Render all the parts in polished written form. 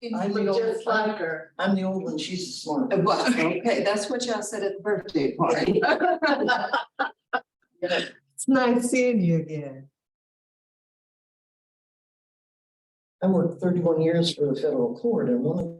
I'm the just like her. I'm the old one, she's the smart one. Well, okay, that's what y'all said at the birthday party. It's nice seeing you again. I worked 31 years for the federal court, and one of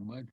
Not much.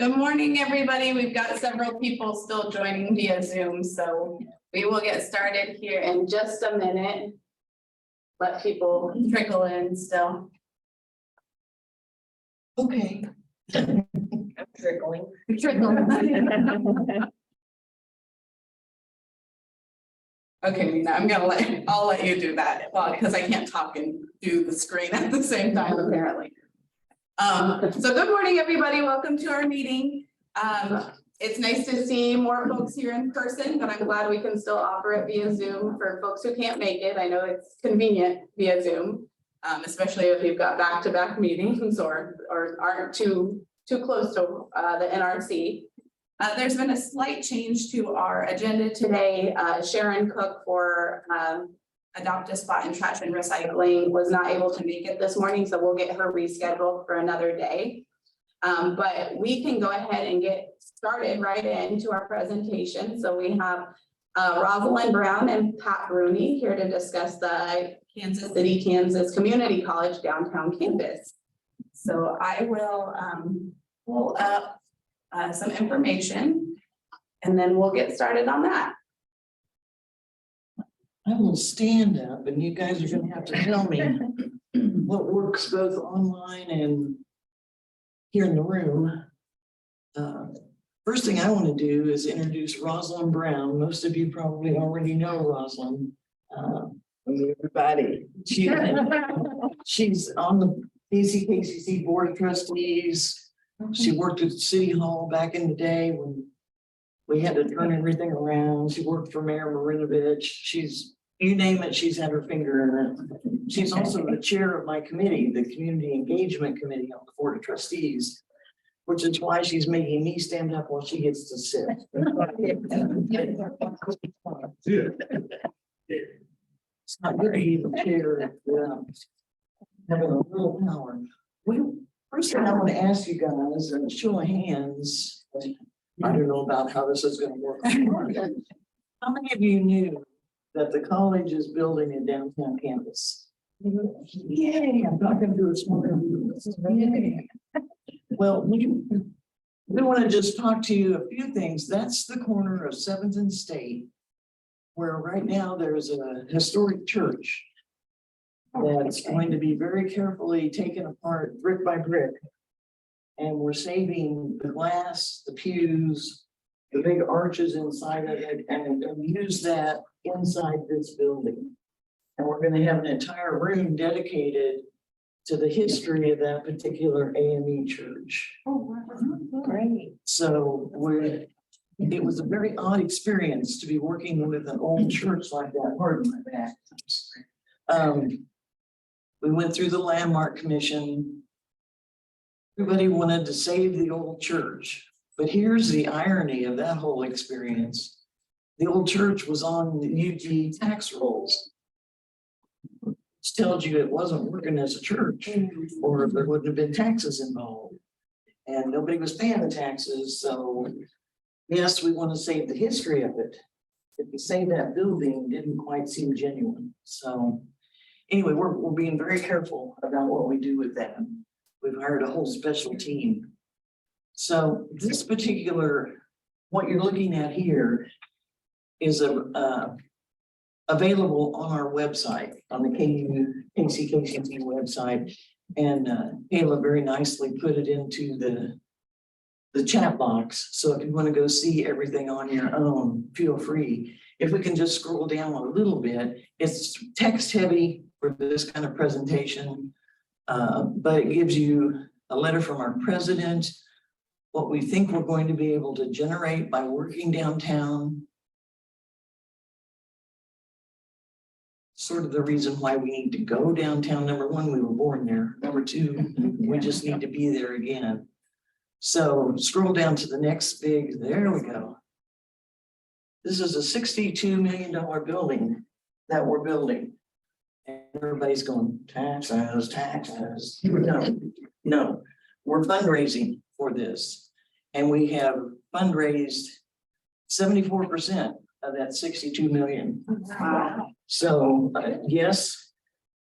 Good morning, everybody. We've got several people still joining via Zoom, so we will get started here in just a minute. Let people trickle in still. Okay. I'm trickling. Okay, Nina, I'll let you do that, well, because I can't talk and do the screen at the same time, apparently. So good morning, everybody. Welcome to our meeting. It's nice to see more folks here in person, but I'm glad we can still offer it via Zoom for folks who can't make it. I know it's convenient via Zoom, especially if you've got back-to-back meetings or aren't too close to the NRC. There's been a slight change to our agenda today. Sharon Cook for Adopt a Spot in Trash and Recycling was not able to make it this morning, so we'll get her rescheduled for another day. But we can go ahead and get started right into our presentation. So we have Rosalind Brown and Pat Rooney here to discuss the Kansas City, Kansas Community College downtown campus. So I will pull up some information and then we'll get started on that. I will stand up and you guys are gonna have to tell me what works both online and here in the room. First thing I want to do is introduce Rosalind Brown. Most of you probably already know Rosalind. Everybody. She's on the KCKPD Board of Trustees. She worked at City Hall back in the day when we had to turn everything around. She worked for Mayor Marinovich. She's, you name it, she's had her finger in it. She's also the chair of my committee, the Community Engagement Committee on the Board of Trustees, which is why she's making me stand up while she gets to sit. It's not good to even chair. Having a little power. First thing I want to ask you guys, a show of hands. I don't know about how this is going to work. How many of you knew that the college is building a downtown campus? Yay, I'm talking to a small group. Well, we want to just talk to you a few things. That's the corner of 7th and State, where right now there's a historic church that's going to be very carefully taken apart brick by brick. And we're saving the glass, the pews, the big arches inside of it, and use that inside this building. And we're going to have an entire room dedicated to the history of that particular AME church. Oh, wow. Great. So it was a very odd experience to be working with an old church like that. Pardon my back. We went through the Landmark Commission. Everybody wanted to save the old church, but here's the irony of that whole experience. The old church was on the UG tax rolls. Which tells you it wasn't working as a church, or there wouldn't have been taxes involved. And nobody was paying the taxes, so yes, we want to save the history of it. If we save that building, didn't quite seem genuine. So anyway, we're being very careful about what we do with that. We've hired a whole special team. So this particular, what you're looking at here is available on our website, on the KCKPD website. And Kayla very nicely put it into the chat box. So if you want to go see everything on your own, feel free. If we can just scroll down a little bit, it's text heavy for this kind of presentation. But it gives you a letter from our president, what we think we're going to be able to generate by working downtown. Sort of the reason why we need to go downtown. Number one, we were born there. Number two, we just need to be there again. So scroll down to the next big, there we go. This is a $62 million building that we're building. And everybody's going, taxes, taxes. No, we're fundraising for this. And we have fundraised 74% of that 62 million. Wow. So yes,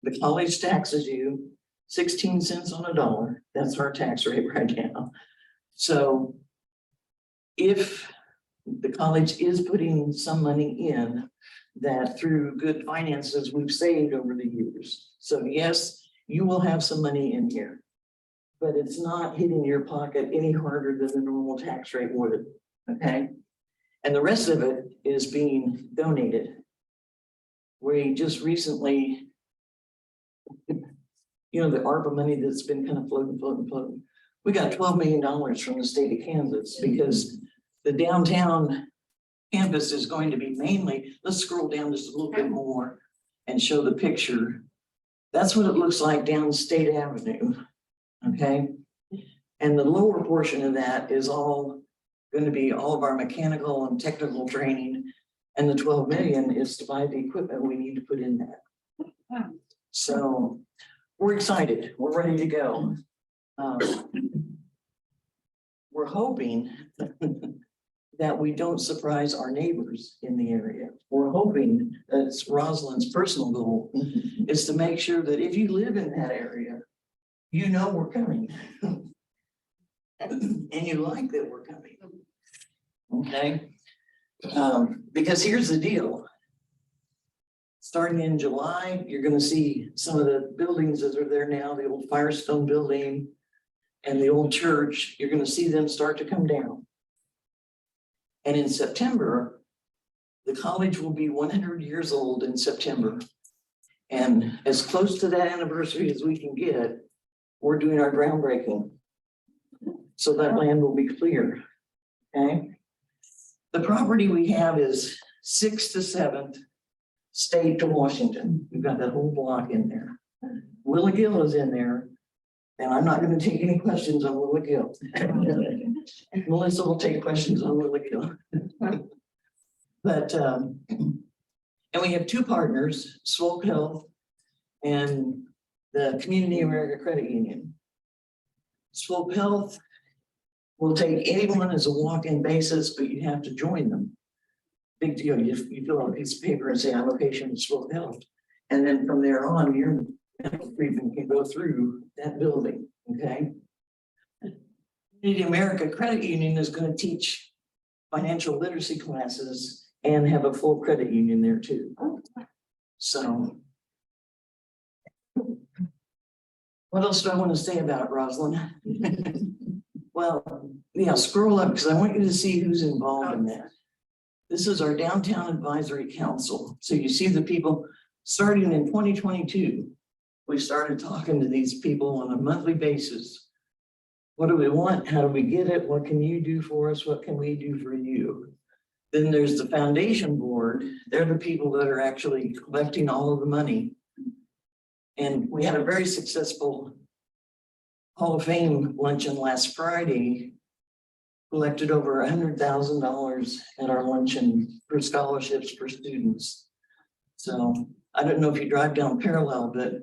the college taxes you 16 cents on a dollar. That's our tax rate right now. So if the college is putting some money in that through good finances we've saved over the years. So yes, you will have some money in here, but it's not hitting your pocket any harder than the normal tax rate would, okay? And the rest of it is being donated. We just recently, you know, the ARPA money that's been kind of floating. We got $12 million from the state of Kansas because the downtown campus is going to be mainly, let's scroll down just a little bit more and show the picture. That's what it looks like down State Avenue, okay? And the lower portion of that is all going to be all of our mechanical and technical training. And the 12 million is to buy the equipment we need to put in that. So we're excited, we're ready to go. We're hoping that we don't surprise our neighbors in the area. We're hoping that's Rosalind's personal goal is to make sure that if you live in that area, you know we're coming. And you like that we're coming. Okay. Because here's the deal. Starting in July, you're going to see some of the buildings that are there now, the old Firestone building and the old church, you're going to see them start to come down. And in September, the college will be 100 years old in September. And as close to that anniversary as we can get, we're doing our groundbreaking. So that land will be clear, okay? The property we have is 6th to 7th State to Washington. We've got that whole block in there. Willigill is in there. And I'm not going to take any questions on Willigill. Melissa will take questions on Willigill. But, and we have two partners, Swope Health and the Community America Credit Union. Swope Health will take anyone as a walk-in basis, but you have to join them. Big deal. You fill out a piece of paper and say, I'm a patient of Swope Health. And then from there on, your medical treatment can go through that building, okay? Community America Credit Union is going to teach financial literacy classes and have a full credit union there too. So, what else do I want to say about it, Rosalind? Well, yeah, scroll up because I want you to see who's involved in that. This is our Downtown Advisory Council. So you see the people starting in 2022. We started talking to these people on a monthly basis. What do we want? How do we get it? What can you do for us? What can we do for you? Then there's the foundation board. They're the people that are actually collecting all of the money. And we had a very successful Hall of Fame luncheon last Friday, collected over $100,000 at our luncheon for scholarships for students. So I don't know if you drive down Parallel, but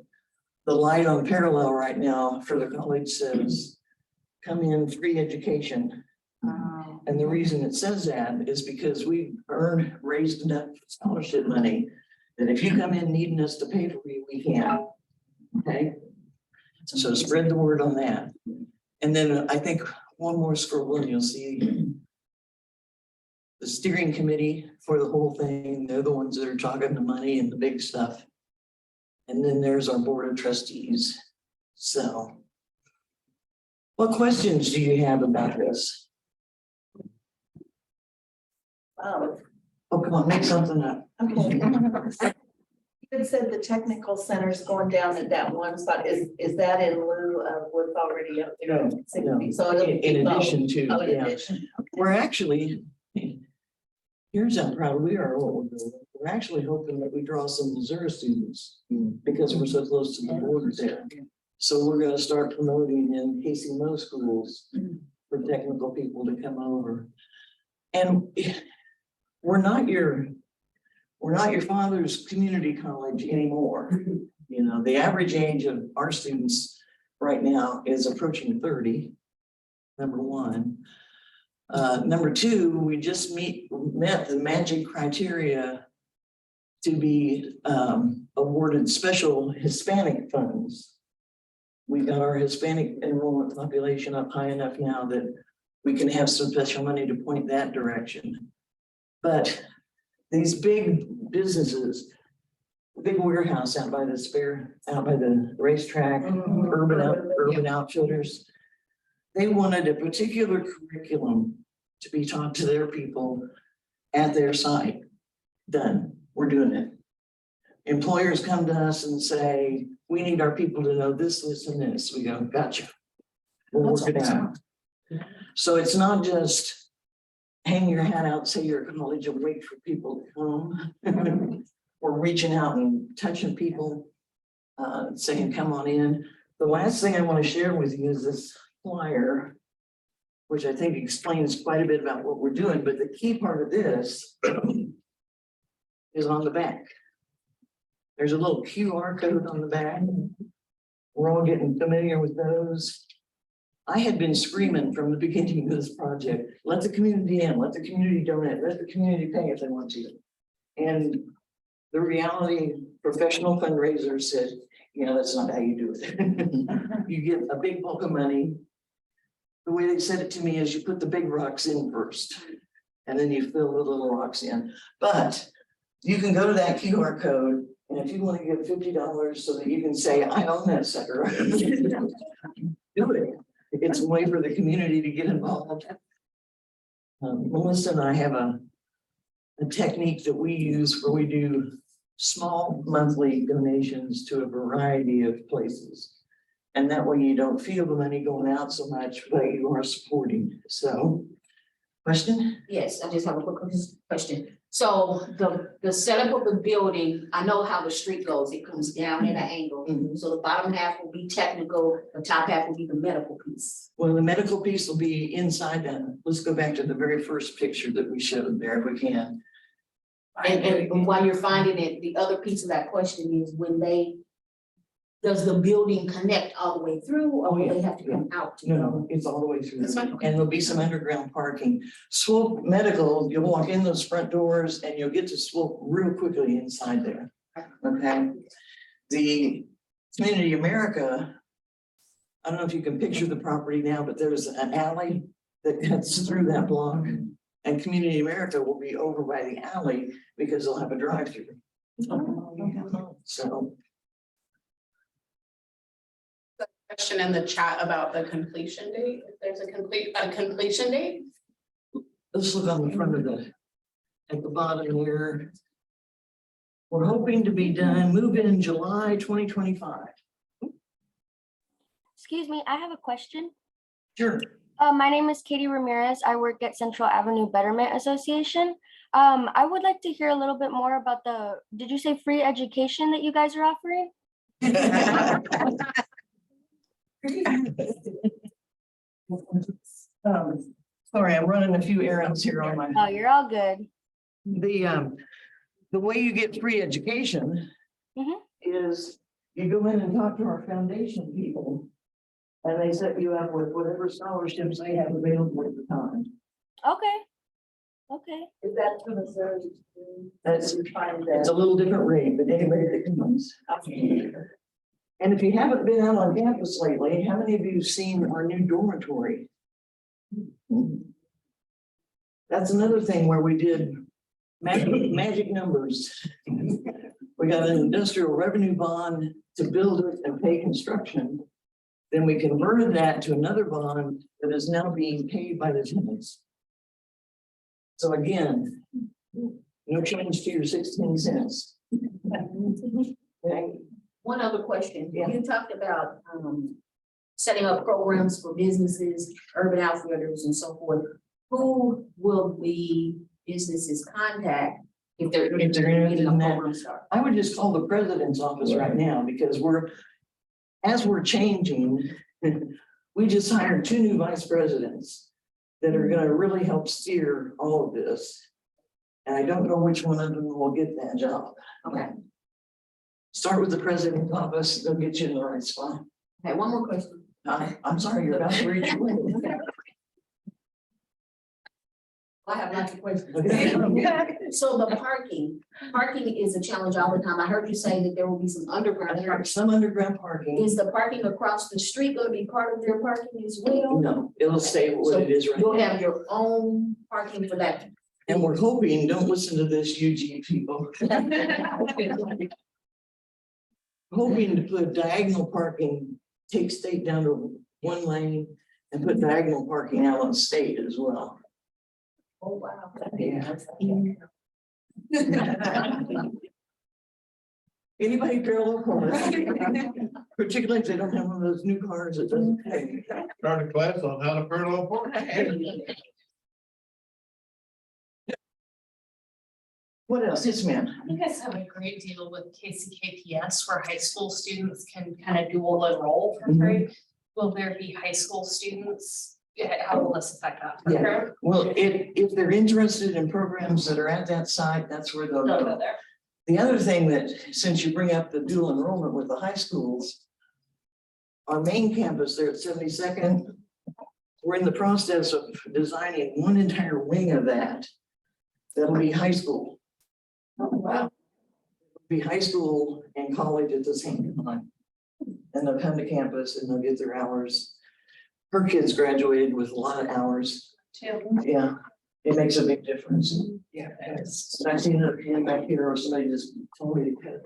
the light on Parallel right now for the college says, come in, free education. And the reason it says that is because we raised enough scholarship money that if you come in needing us to pay for you, we can. Okay. So spread the word on that. And then I think one more scroll and you'll see the steering committee for the whole thing. They're the ones that are talking the money and the big stuff. And then there's our board of trustees. So what questions do you have about this? Oh, come on, make something up. Okay. You had said the technical center's going down at that one spot. Is that in lieu of what's already up there? No. So it'll be In addition to, oh, in yeah. addition. We're actually, here's how proud we are of what we're doing. We're actually hoping that we draw some Missouri students because we're so close to the border there. So we're going to start promoting in KCKPD schools for technical people to come over. And we're not your father's community college anymore. You know, the average age of our students right now is approaching 30, number one. Number two, we just met the magic criteria to be awarded special Hispanic funds. We've got our Hispanic enrollment population up high enough now that we can have some special money to point that direction. But these big businesses, the big warehouse out by the racetrack, urban outfitters, they wanted a particular curriculum to be taught to their people at their site. Done, we're doing it. Employers come to us and say, we need our people to know this, this, and this. We go, gotcha. We'll work it out. So it's not just hang your hat out, say you're a college and wait for people to come. We're reaching out and touching people, saying, come on in. The last thing I want to share with you is this flyer, which I think explains quite a bit about what we're doing, but the key part of this is on the back. There's a little QR code on the back. We're all getting familiar with those. I had been screaming from the beginning of this project, let the community in, let the community donate, let the community pay if they want to. And the reality, professional fundraisers said, yeah, that's not how you do it. You get a big bulk of money. The way they said it to me is you put the big rocks in first, and then you fill the little rocks in. But you can go to that QR code, and if you want to give $50 so that you can say, I own that sucker, do it. It's a way for the community to get involved. Melissa and I have a technique that we use where we do small monthly donations to a variety of places. And that way you don't feel the money going out so much, but you are supporting. So, question? Yes, I just have a quick question. So the setup of the building, I know how the street goes, it comes down at an angle. Mhm. So the bottom half will be technical, the top half will be the medical piece. Well, the medical piece will be inside that. Let's go back to the very first picture that we showed there if we can. And while you're finding it, the other piece of that question is does the building connect all the way through or will they have to come out? No, it's all the way through. That's fine. And there'll be some underground parking. Swope Medical, you'll walk in those front doors and you'll get to Swope real quickly inside there. Okay. The Community America, I don't know if you can picture the property now, but there's an alley that cuts through that block. And Community America will be over by the alley because they'll have a drive-through. So. Question in the chat about the completion date, if there's a completion date? Let's look on the front of at the bottom here. We're hoping to be done, move in July 2025. Excuse me, I have a question. Sure. My name is Katie Ramirez. I work at Central Avenue Betterment Association. I would like to hear a little bit more about did you say free education that you guys are offering? Sorry, I'm running a few errands here on my. Oh, you're all good. The way you get free education is you go in and talk to our foundation people. And they set you up with whatever scholarships they have available at the time. Okay. Okay. Is that for the service? It's a little different rate, but anybody that comes. And if you haven't been out on campus lately, how many of you have seen our new dormitory? That's another thing where we did magic numbers. We got an industrial revenue bond to build it and pay construction. Then we converted that to another bond that is now being paid by the tenants. So again, no change to your 16 cents. Okay. One other question. Yeah. You talked about setting up programs for businesses, urban outfitters and so forth. Who will the businesses contact if they're interested getting a in that? program started? I would just call the president's office right now because as we're changing, we just hired 2 new vice presidents that are going to really help steer all of this. And I don't know which one of them will get that job. Okay. Start with the president's office, they'll get you in the right spot. Okay, one more question. I'm sorry, you're about to reach your limit. I have lots of questions. Okay. So the parking is a challenge all the time. I heard you say that there will be some underground parking. Some underground parking. Is the parking across the street going to be part of their parking as well? No, it'll stay what it is right You'll now. have your own parking for that. And we're hoping, don't listen to this, UG people. Hoping to put diagonal parking, take state down to one lane and put diagonal parking out on state as well. Oh, wow. Yeah. Anybody parallel park, particularly if they don't have one of those new cars that doesn't pay. Start a class on how to parallel park. What else? Yes, ma'am. You guys have a great deal with KCKPS where high school students can kind of dual enroll for free. Will there be high school students? How will this affect that Yeah. program? Well, if they're interested in programs that are at that site, that's where they'll They'll go. go there. The other thing that, since you bring up the dual enrollment with the high schools, our main campus there at 72nd, we're in the process of designing one entire wing of that. That'll be high school. Oh, wow. Be high school and college at the same time. And they'll come to campus and they'll get their hours. Her kids graduated with a lot of hours. Too. Yeah, it makes a big difference. Yeah. And I seen it again back here or somebody just told me to cut.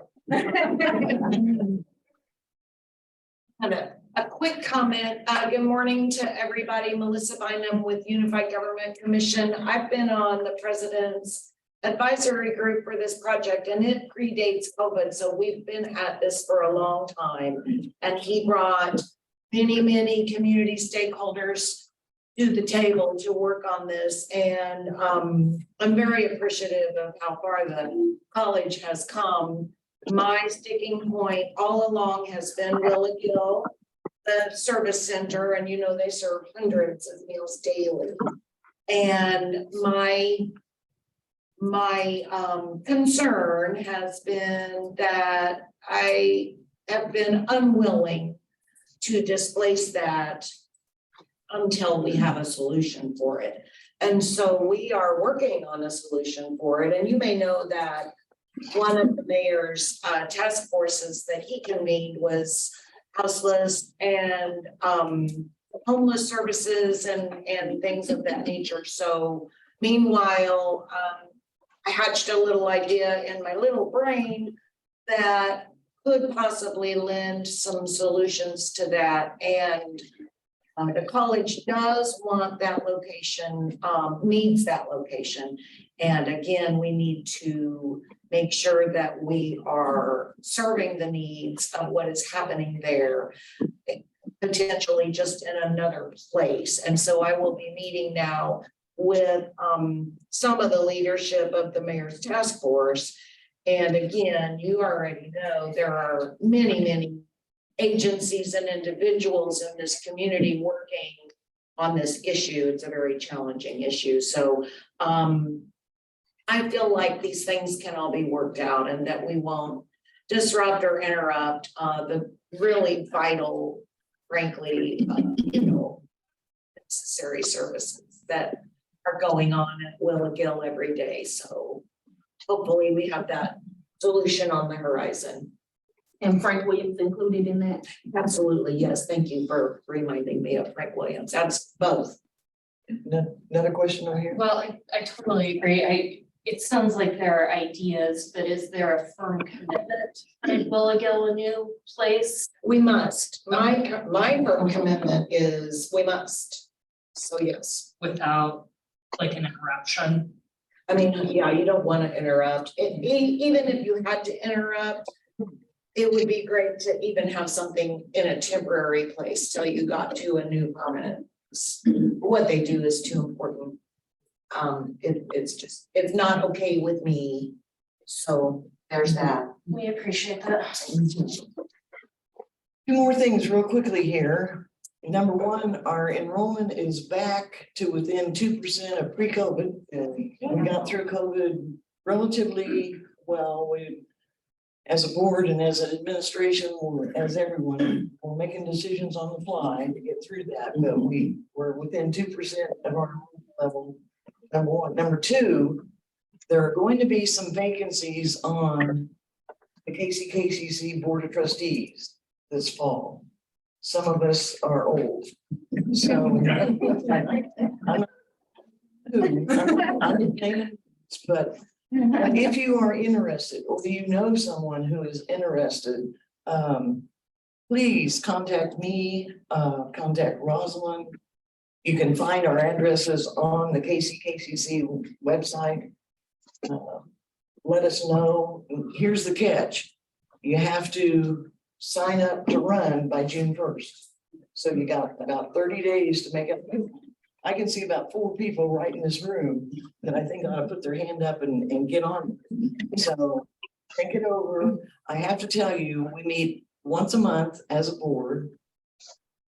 Kind of a quick comment. Good morning to everybody. Melissa Bynum with Unified Government Commission. I've been on the president's advisory group for this project and it predates COVID. So we've been at this for a long time. And he brought many community stakeholders to the table to work on this. And I'm very appreciative of how far the college has come. My sticking point all along has been Willow, the service center, and you know, they serve hundreds of meals daily. And my concern has been that I have been unwilling to displace that until we have a solution for it. And so we are working on a solution for it. And you may know that one of the mayor's task forces that he convened was houseless and homeless services and things of that nature. So meanwhile, I hatched a little idea in my little brain that could possibly lend some solutions to that. And the college does want that location, needs that location. And again, we need to make sure that we are serving the needs of what is happening there, potentially just in another place. And so I will be meeting now with some of the leadership of the mayor's task force. And again, you already know there are many agencies and individuals in this community working on this issue. It's a very challenging issue. So I feel like these things can all be worked out and that we won't disrupt or interrupt the really vital, frankly, necessary services that are going on at Willow every day. So hopefully we have that solution on the horizon. And Frank Williams included in that? Absolutely, yes. Thank you for reminding me of Frank Williams. That's both. Another question over here? Well, I totally agree. It sounds like there are ideas, but is there a firm commitment in Willow a new place? We must. My firm commitment is we must. So yes. Without like an interruption? I mean, yeah, you don't want to interrupt. Even if you had to interrupt, it would be great to even have something in a temporary place till you got to a new permanent. What they do is too important. It's not okay with me. So there's that. We appreciate that. Two more things real quickly here. Number one, our enrollment is back to within 2% of pre-COVID. And we got through COVID relatively well. We, as a board and as an administration, as everyone, we're making decisions on the fly to get through that. But we were within 2% of our level Number one. Number two, there are going to be some vacancies on the KCKCC Board of Trustees this fall. Some of us are old, so. I'm naming, but if you are interested, or you know someone who is interested, please contact me, contact Rosalind. You can find our addresses on the KCKCC website. Let us know. Here's the catch. You have to sign up to run by June 1st. So you got about 30 days to make it. I can see about 4 people right in this room that I think ought to put their hand up and get on. So think it over. I have to tell you, we meet once a month as a board.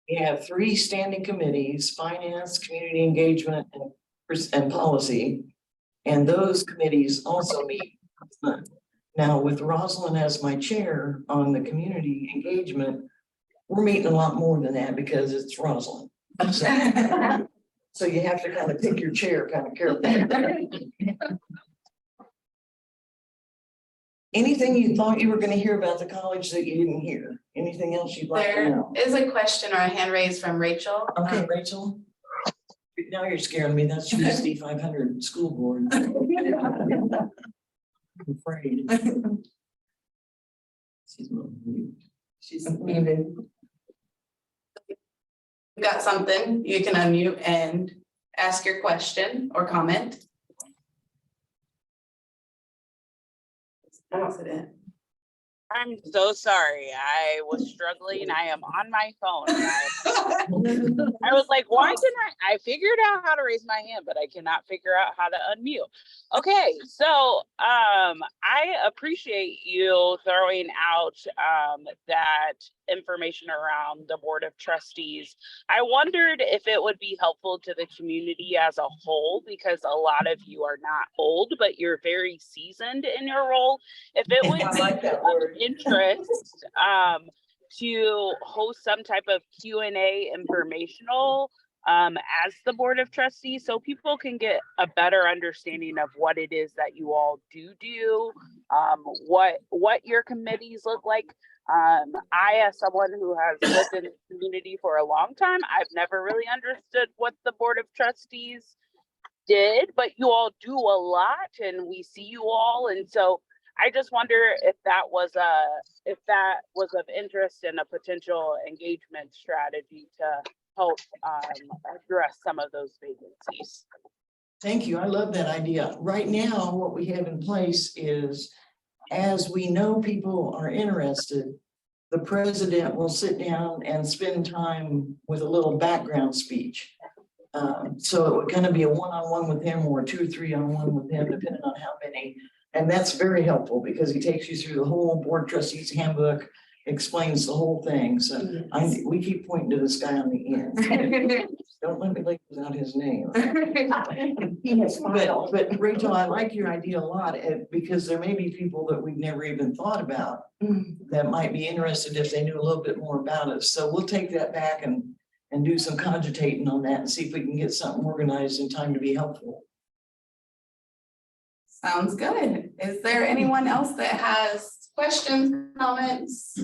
We have 3 standing committees: finance, community engagement, and policy. And those committees also meet once a month. Now, with Rosalind as my chair on the community engagement, we're meeting a lot more than that because it's Rosalind. So you have to kind of pick your chair kind of carefully. Anything you thought you were going to hear about the college that you didn't hear? Anything else you'd like to There know? is a question or a hand raised from Rachel. Okay, Rachel. Now you're scaring me. That's USD 500 school board. I'm afraid. She's muted. You got something, you can unmute and ask your question or comment. I don't see that. I'm so sorry. I was struggling. I am on my phone. I was like, why can I figured out how to raise my hand, but I cannot figure out how to unmute. Okay, so I appreciate you throwing out that information around the Board of Trustees. I wondered if it would be helpful to the community as a whole, because a lot of you are not old, but you're very seasoned in your role. If it would I like that be word. of interest to host some type of Q&A informational as the Board of Trustees, so people can get a better understanding of what it is that you all do, what your committees look like. I, as someone who has lived in the community for a long time, I've never really understood what the Board of Trustees did, but you all do a lot and we see you all. And so I just wonder if that was of interest in a potential engagement strategy to help address some of those vacancies. Thank you. I love that idea. Right now, what we have in place is, as we know people are interested, the president will sit down and spend time with a little background speech. So it would kind of be a one-on-one with him or a 2 or 3-on-1 with him, depending on how many. And that's very helpful because he takes you through the whole Board of Trustees handbook, explains the whole thing. So we keep pointing to this guy on the end. Don't let me leave without his name. He has filed. But Rachel, I like your idea a lot because there may be people that we've never even thought about that might be interested if they knew a little bit more about us. So we'll take that back and do some cogitating on that and see if we can get something organized in time to be helpful. Sounds good. Is there anyone else that has questions, comments?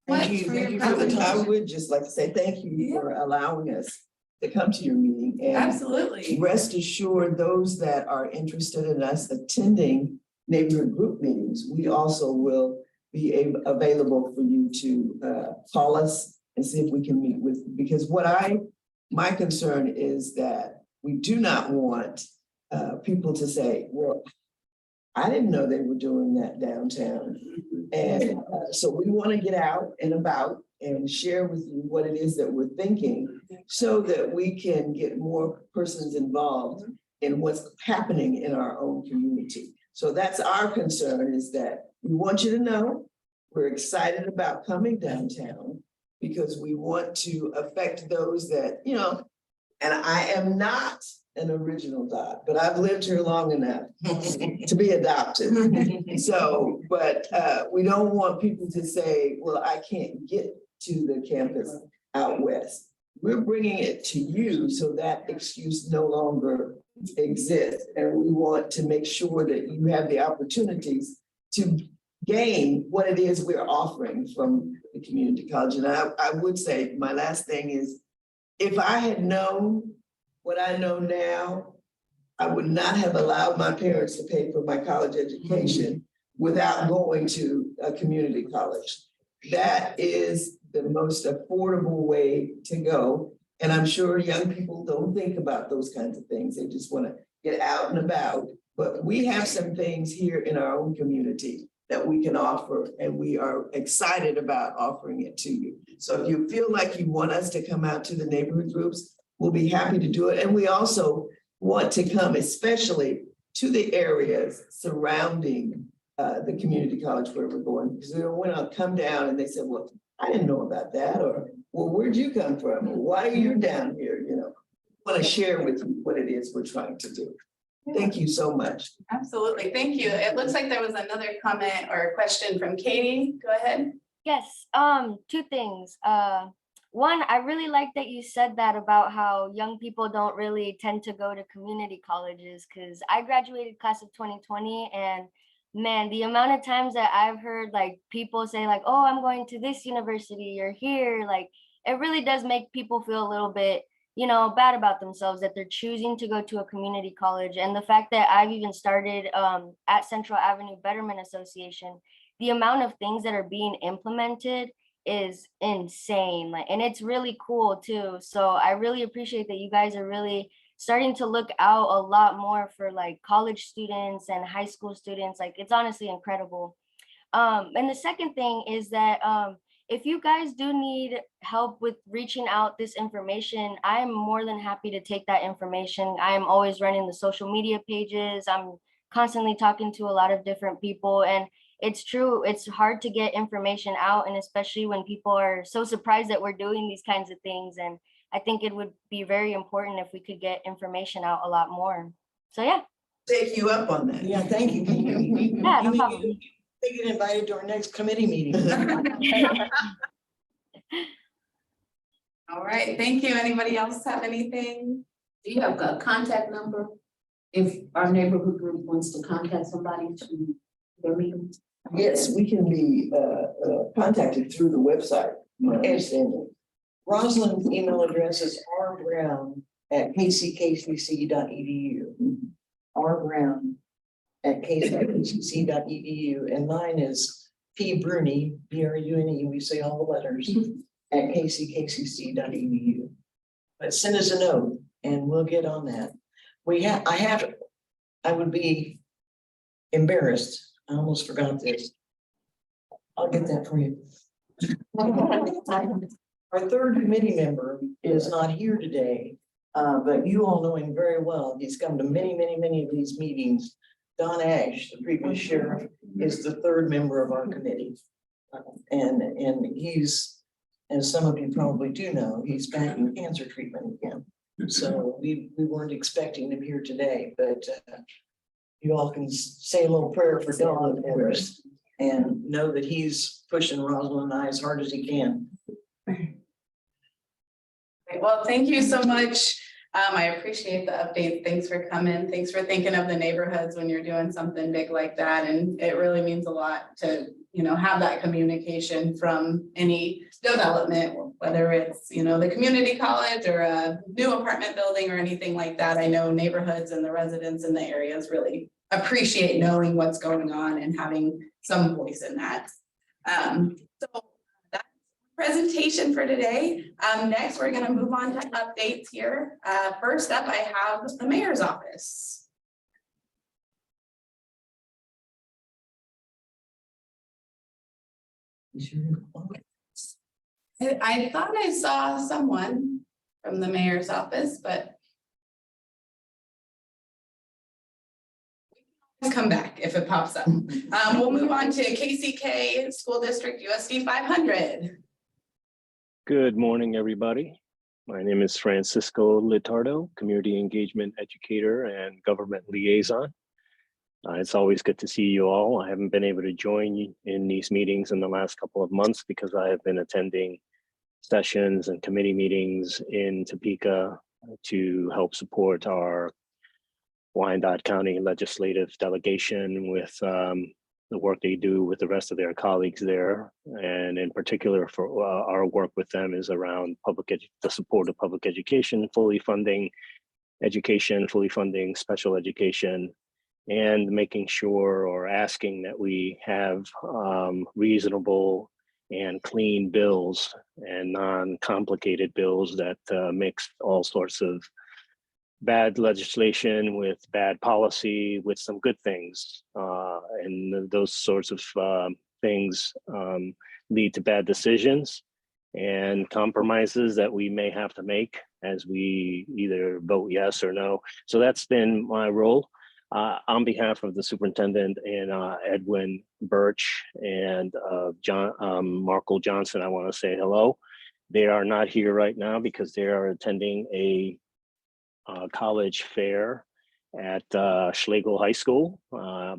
Thank you. Thank you for the I time. would just like to say thank you for allowing us to come to your meeting. And Absolutely. rest assured, those that are interested in us attending neighborhood group meetings, we also will be available for you to call us and see if we can meet with, because my concern is that we do not want people to say, well, I didn't know they were doing that downtown. And so we want to get out and about and share with you what it is that we're thinking so that we can get more persons involved in what's happening in our own community. So that's our concern, is that we want you to know we're excited about coming downtown because we want to affect those that, you know, and I am not an original dot, but I've lived here long enough to be adopted. So, but we don't want people to say, well, I can't get to the campus out west. we're bringing it to you so that excuse no longer exists. And we want to make sure that you have the opportunities to gain what it is we're offering from the community college. And I would say my last thing is, if I had known what I know now, I would not have allowed my parents to pay for my college education without going to a community college. That is the most affordable way to go. And I'm sure young people don't think about those kinds of things. They just want to get out and about. But we have some things here in our own community that we can offer, and we are excited about offering it to you. So if you feel like you want us to come out to the neighborhood groups, we'll be happy to do it. And we also want to come especially to the areas surrounding the community college where we're going, because we don't want to come down and they said, well, I didn't know about that, or well, where'd you come from? Or why are you down here? You know, I want to share with you what it is we're trying to do. Thank you so much. Absolutely, thank you. It looks like there was another comment or question from Katie. Go ahead. Yes, two things. One, I really like that you said that about how young people don't really tend to go to community colleges, because I graduated class of 2020, and man, the amount of times that I've heard like people say like, oh, I'm going to this university or here, like it really does make people feel a little bit, you know, bad about themselves that they're choosing to go to a community college. And the fact that I've even started at Central Avenue Betterment Association, the amount of things that are being implemented is insane. Like, and it's really cool too. So I really appreciate that you guys are really starting to look out a lot more for like college students and high school students. Like, it's honestly incredible. And the second thing is that if you guys do need help with reaching out this information, I'm more than happy to take that information. I'm always running the social media pages. I'm constantly talking to a lot of different people, and it's true, it's hard to get information out, and especially when people are so surprised that we're doing these kinds of things. And I think it would be very important if we could get information out a lot more. So yeah. Take you up on that. Yeah, thank you. Yeah, no problem. They get invited to our next committee meeting. All right, thank you. Anybody else have anything? Do you have a contact number? If our neighborhood group wants to contact somebody to their meeting? Yes, we can be contacted through the website. My understanding. Rosalind's email address is rbrown@kckcc.edu. rbrown@kckcc.edu, and mine is pbruni, BRUNE, we say all the letters, @kckcc.edu. But send us a note and we'll get on that. I would be embarrassed. I almost forgot this. I'll get that for you. Our third committee member is not here today, but you all know him very well. He's come to many of these meetings. Don Ash, the previous sheriff, is the third member of our committee. And he's, as some of you probably do know, he's back in cancer treatment again. So we weren't expecting him here today, but you all can say a little prayer for Don for us and know that he's pushing Rosalind and I as hard as he can. Well, thank you so much. I appreciate the update. Thanks for coming. Thanks for thinking of the neighborhoods when you're doing something big like that. And it really means a lot to, have that communication from any development, whether it's, the community college or a new apartment building or anything like that. I know neighborhoods and the residents in the areas really appreciate knowing what's going on and having some voice in that. So that's presentation for today. Next, we're going to move on to updates here. First up, I have the mayor's office. I thought I saw someone from the mayor's office, but come back if it pops up. We'll move on to KCK School District USD 500. Good morning, everybody. My name is Francisco Litardo, Community Engagement Educator and Government Liaison. It's always good to see you all. I haven't been able to join you in these meetings in the last couple of months because I have been attending sessions and committee meetings in Topeka to help support our Wyandotte County Legislative Delegation with the work they do with the rest of their colleagues there. And in particular for our work with them is around the support of public education, fully funding education, fully funding special education, and making sure or asking that we have reasonable and clean bills and non-complicated bills that mix all sorts of bad legislation with bad policy with some good things. And those sorts of things lead to bad decisions and compromises that we may have to make as we either vote yes or no. So that's been my role. On behalf of the superintendent and Edwin Birch and Markle Johnson, I want to say hello. They are not here right now because they are attending a college fair at Schlegel High School,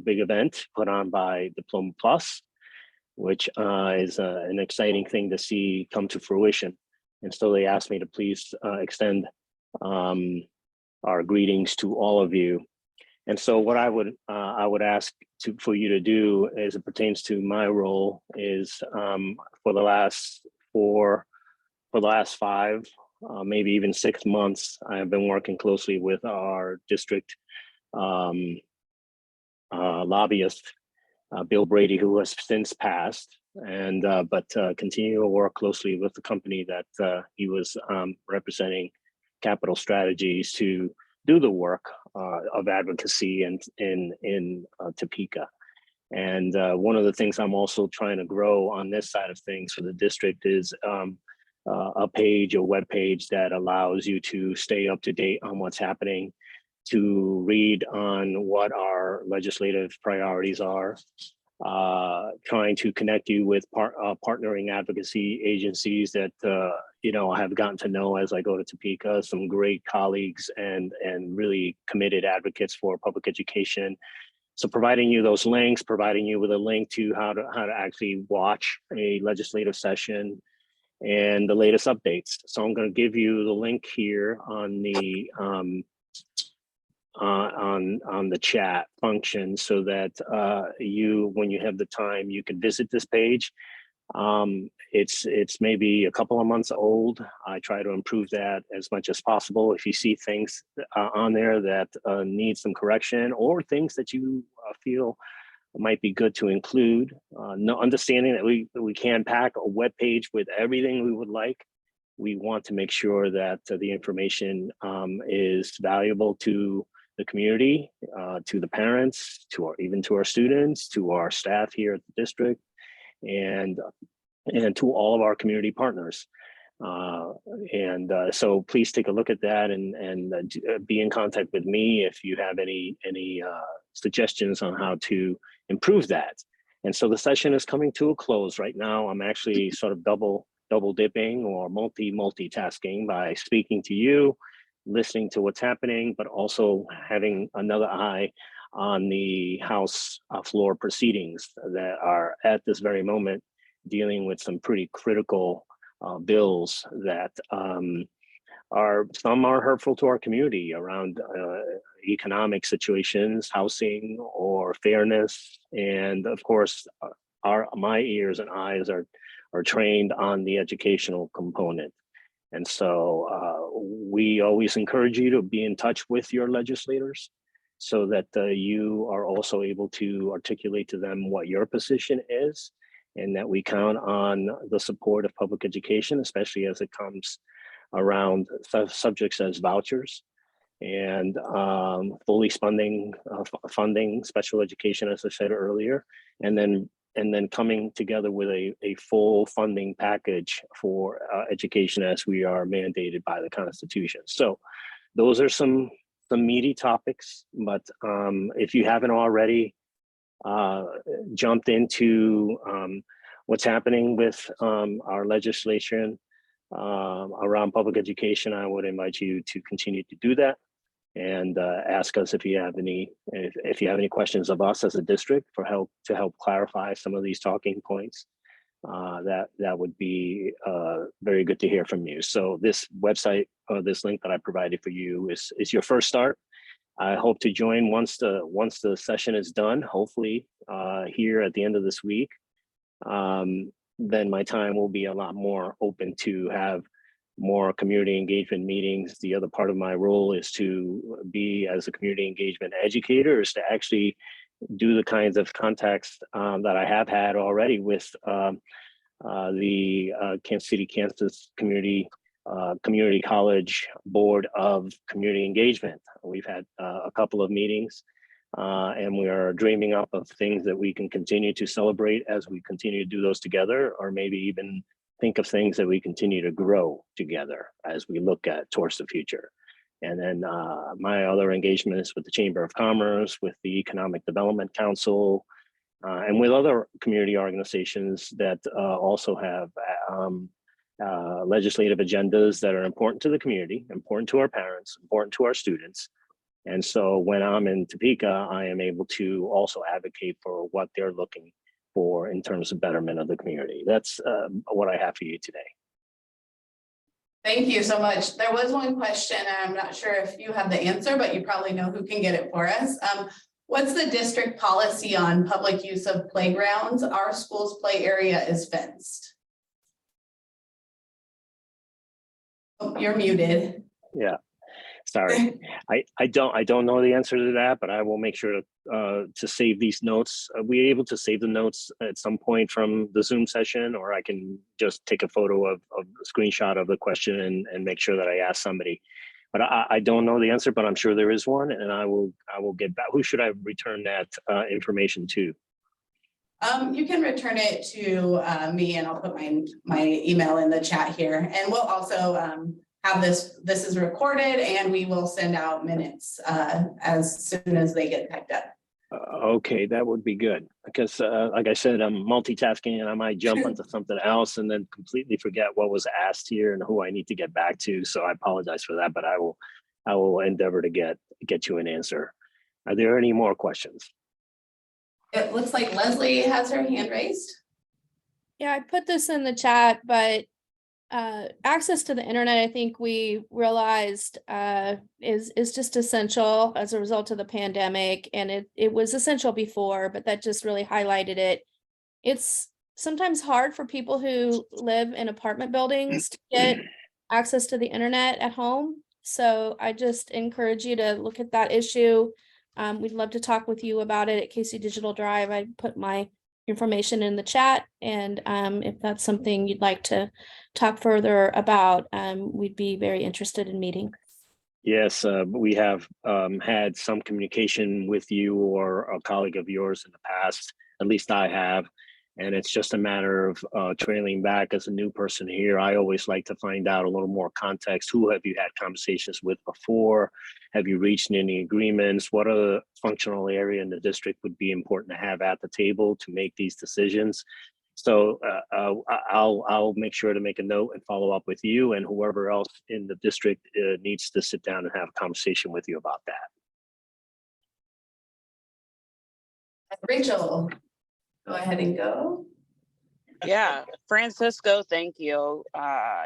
big event put on by Diploma Plus, which is an exciting thing to see come to fruition. And so they asked me to please extend our greetings to all of you. And so what I would ask for you to do as it pertains to my role is for the last 5, maybe even 6 months, I have been working closely with our district lobbyist, Bill Brady, who has since passed, and but continue to work closely with the company that he was representing, Capital Strategies, to do the work of advocacy in Topeka. And one of the things I'm also trying to grow on this side of things for the district is a web page that allows you to stay up to date on what's happening, to read on what our legislative priorities are, trying to connect you with partnering advocacy agencies that I have gotten to know as I go to Topeka, some great colleagues and really committed advocates for public education. So providing you those links, providing you with a link to how to actually watch a legislative session and the latest updates. So I'm going to give you the link here on the on the chat function so that when you have the time, you can visit this page. It's maybe a couple of months old. I try to improve that as much as possible. If you see things on there that need some correction or things that you feel might be good to include, no, understanding that we can't pack a web page with everything we would like. We want to make sure that the information is valuable to the community, to the parents, even to our students, to our staff here at the district, and to all of our community partners. So please take a look at that and be in contact with me if you have any suggestions on how to improve that. And so the session is coming to a close right now. I'm actually sort of double dipping or multitasking by speaking to you, listening to what's happening, but also having another eye on the House floor proceedings that are at this very moment dealing with some pretty critical bills that some are hurtful to our community around economic situations, housing, or fairness. And of course, my ears and eyes are trained on the educational component. And so we always encourage you to be in touch with your legislators so that you are also able to articulate to them what your position is, and that we count on the support of public education, especially as it comes around subjects as vouchers and fully funding special education, as I said earlier, and then coming together with a full funding package for education as we are mandated by the Constitution. So those are some meaty topics, but if you haven't already jumped into what's happening with our legislation around public education, I would invite you to continue to do that and ask us if you have any questions of us as a district to help clarify some of these talking points. that would be very good to hear from you. So this website, this link that I provided for you is your first start. I hope to join once the session is done, hopefully here at the end of this week. Then my time will be a lot more open to have more community engagement meetings. The other part of my role is to be as a community engagement educator, is to actually do the kinds of contacts that I have had already with the Kansas City, Kansas Community College Board of Community Engagement. We've had a couple of meetings and we are dreaming up of things that we can continue to celebrate as we continue to do those together, or maybe even think of things that we continue to grow together as we look at towards the future. And then my other engagements with the Chamber of Commerce, with the Economic Development Council, and with other community organizations that also have legislative agendas that are important to the community, important to our parents, important to our students. And so when I'm in Topeka, I am able to also advocate for what they're looking for in terms of betterment of the community. That's what I have for you today. Thank you so much. There was one question, and I'm not sure if you have the answer, but you probably know who can get it for us. What's the district policy on public use of playgrounds? Our school's play area is fenced. Oh, you're muted. Yeah, sorry. I don't know the answer to that, but I will make sure to save these notes. Are we able to save the notes at some point from the Zoom session, or I can just take a photo of a screenshot of the question and make sure that I ask somebody? But I don't know the answer, but I'm sure there is one, and I will get back. Who should I return that information to? You can return it to me, and I'll put my email in the chat here. And we'll also have this is recorded, and we will send out minutes as soon as they get typed up. Okay, that would be good, because like I said, I'm multitasking and I might jump onto something else and then completely forget what was asked here and who I need to get back to. So I apologize for that, but I will endeavor to get you an answer. Are there any more questions? It looks like Leslie has her hand raised. Yeah, I put this in the chat, but access to the internet, I think we realized is just essential as a result of the pandemic, and it was essential before, but that just really highlighted it. It's sometimes hard for people who live in apartment buildings to get access to the internet at home. So I just encourage you to look at that issue. We'd love to talk with you about it at KC Digital Drive. I put my information in the chat, and if that's something you'd like to talk further about, we'd be very interested in meeting. Yes, we have had some communication with you or a colleague of yours in the past. At least I have. And it's just a matter of trailing back as a new person here. I always like to find out a little more context. Who have you had conversations with before? Have you reached any agreements? What other functional area in the district would be important to have at the table to make these decisions? So I'll make sure to make a note and follow up with you, and whoever else in the district needs to sit down and have a conversation with you about that. Rachel, go ahead and go. Yeah, Francisco, thank you.